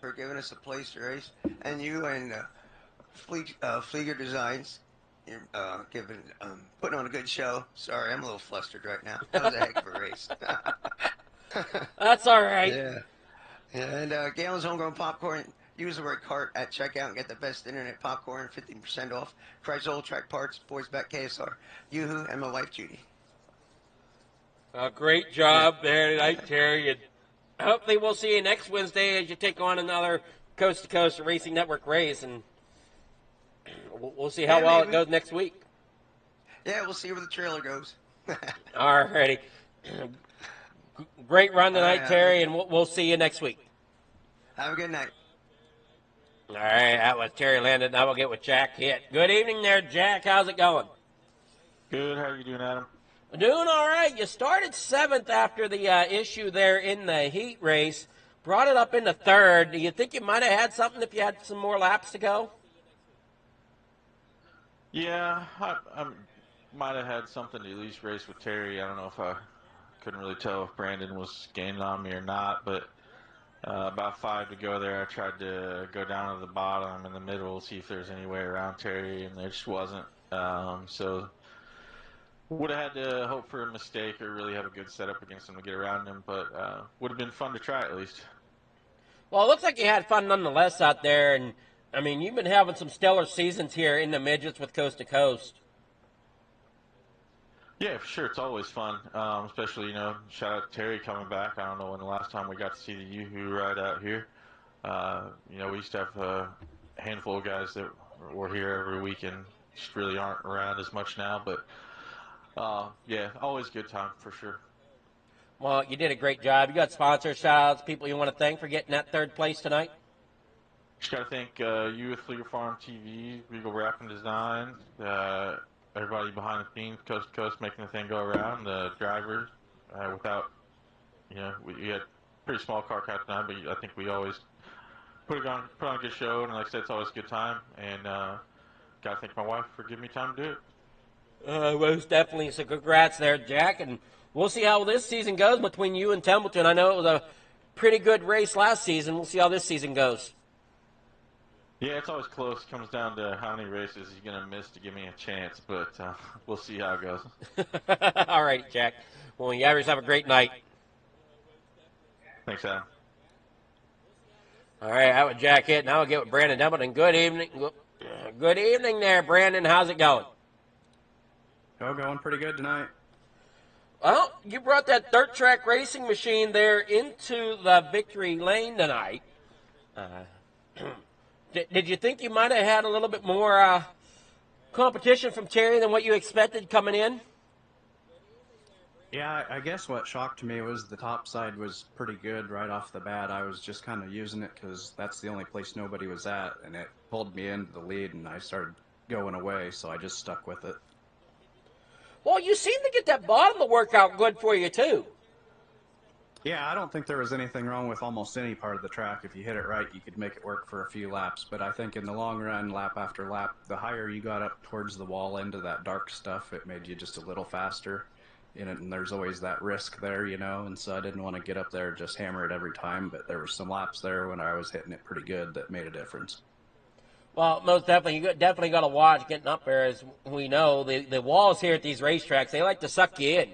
for giving us a place to race, and you and Flieger Designs. You're putting on a good show. Sorry, I'm a little flustered right now. That was a heck of a race. That's all right. Yeah. And Galen's Homegrown Popcorn. Use the word cart at checkout and get the best internet popcorn, 15% off. Chrysler Track Parts, Boys Back KSR, Yoo-hoo, and my wife Judy. Great job there tonight, Terry. And hopefully we'll see you next Wednesday as you take on another Coast to Coast Racing Network race, and we'll see how well it goes next week. Yeah, we'll see where the trailer goes. All righty. Great run tonight, Terry, and we'll see you next week. Have a good night. All right, that was Terry Landon. Now we'll get with Jack Hitt. Good evening there, Jack. How's it going? Good. How are you doing, Adam? Doing all right. You started 7th after the issue there in the heat race. Brought it up into 3rd. Do you think you might have had something if you had some more laps to go? Yeah, I might have had something to at least race with Terry. I don't know if I couldn't really tell if Brandon was gaining on me or not, but about 5 to go there, I tried to go down to the bottom in the middle, see if there's any way around Terry, and there just wasn't. So would have had to hope for a mistake or really have a good setup against him to get around him, but would have been fun to try at least. Well, it looks like you had fun nonetheless out there, and I mean, you've been having some stellar seasons here in the midgets with Coast to Coast. Yeah, for sure. It's always fun, especially, shout out to Terry coming back. I don't know when the last time we got to see the Yoo-hoo ride out here. We used to have a handful of guys that were here every weekend, just really aren't around as much now. But yeah, always a good time for sure. Well, you did a great job. You got sponsor shout-outs, people you want to thank for getting that third place tonight? Just got to thank you with Fleeger Farm TV, Regal Wrap and Design, everybody behind the scenes, coast to coast, making the thing go around, the drivers. Without, we had a pretty small car count tonight, but I think we always put on a good show, and like I said, it's always a good time. And got to thank my wife for giving me time to do it. Most definitely. So congrats there, Jack, and we'll see how this season goes between you and Templeton. I know it was a pretty good race last season. We'll see how this season goes. Yeah, it's always close. It comes down to how many races he's going to miss to give me a chance, but we'll see how it goes. All right, Jack. Well, you guys have a great night. Thanks, Adam. All right, that was Jack Hitt. Now we'll get with Brandon Templeton. Good evening. Good evening there, Brandon. How's it going? Oh, going pretty good tonight. Well, you brought that dirt track racing machine there into the victory lane tonight. Did you think you might have had a little bit more competition from Terry than what you expected coming in? Yeah, I guess what shocked me was the top side was pretty good right off the bat. I was just kind of using it because that's the only place nobody was at, and it pulled me into the lead, and I started going away, so I just stuck with it. Well, you seem to get that bottom to work out good for you, too. Yeah, I don't think there was anything wrong with almost any part of the track. If you hit it right, you could make it work for a few laps. But I think in the long run, lap after lap, the higher you got up towards the wall into that dark stuff, it made you just a little faster. And there's always that risk there, and so I didn't want to get up there and just hammer it every time. But there were some laps there when I was hitting it pretty good that made a difference. Well, most definitely. You definitely got to watch getting up there. As we know, the walls here at these racetracks, they like to suck you in.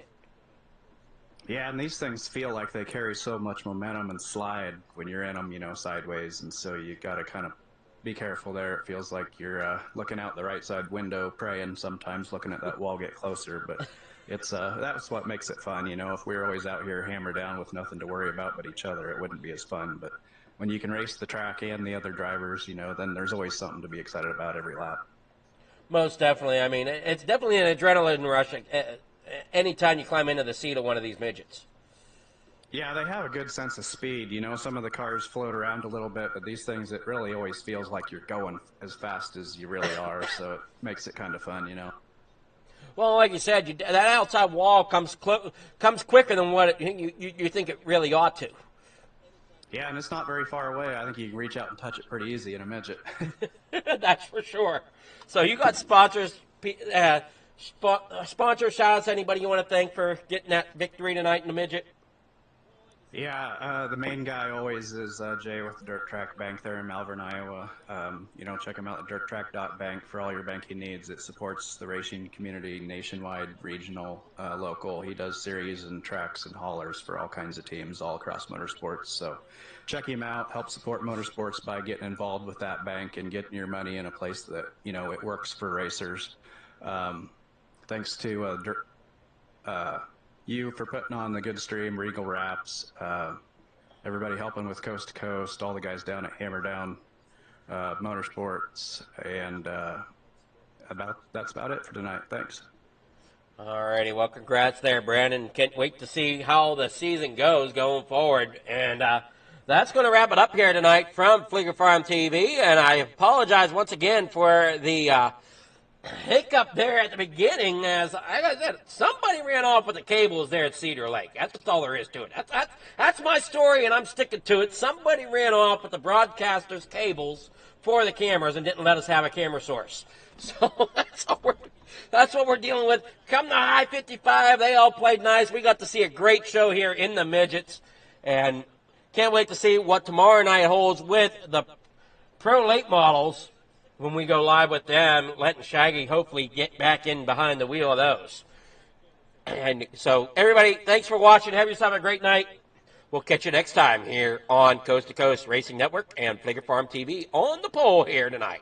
Yeah, and these things feel like they carry so much momentum and slide when you're in them, sideways. And so you got to kind of be careful there. It feels like you're looking out the right side window, praying sometimes, looking at that wall get closer. But it's that's what makes it fun, If we were always out here hammer down with nothing to worry about but each other, it wouldn't be as fun. But when you can race the track and the other drivers, then there's always something to be excited about every lap. Most definitely. I mean, it's definitely an adrenaline rush anytime you climb into the seat of one of these midgets. Yeah, they have a good sense of speed. Some of the cars float around a little bit, but these things, it really always feels like you're going as fast as you really are, so it makes it kind of fun, Well, like you said, that outside wall comes quicker than what you think it really ought to. Yeah, and it's not very far away. I think you can reach out and touch it pretty easy in a midget. That's for sure. So you got sponsors, sponsor shout-outs, anybody you want to thank for getting that victory tonight in the midget? Yeah, the main guy always is Jay with the Dirt Track Bank there in Malvern, Iowa. Check him out at dirttrack.bank for all your banking needs. It supports the racing community nationwide, regional, local. He does series and tracks and haulers for all kinds of teams all across motorsports. So check him out. Help support motorsports by getting involved with that bank and getting your money in a place that, it works for racers. Thanks to you for putting on the good stream, Regal Wraps, everybody helping with Coast to Coast, all the guys down at Hammer Down Motorsports, and that's about it for tonight. Thanks. All righty, well, congrats there, Brandon. Can't wait to see how the season goes going forward. And that's going to wrap it up here tonight from Fleeger Farm TV. And I apologize once again for the hiccup there at the beginning. As I said, somebody ran off with the cables there at Cedar Lake. That's all there is to it. That's my story, and I'm sticking to it. Somebody ran off with the broadcaster's cables for the cameras and didn't let us have a camera source. So that's what we're dealing with. Come to I-55. They all played nice. We got to see a great show here in the midgets, and can't wait to see what tomorrow night holds with the Pro Late models when we go live with them, letting Shaggy hopefully get back in behind the wheel of those. And so, everybody, thanks for watching. Have yourself a great night. We'll catch you next time here on Coast to Coast Racing Network and Fleeger Farm TV on the pole here tonight.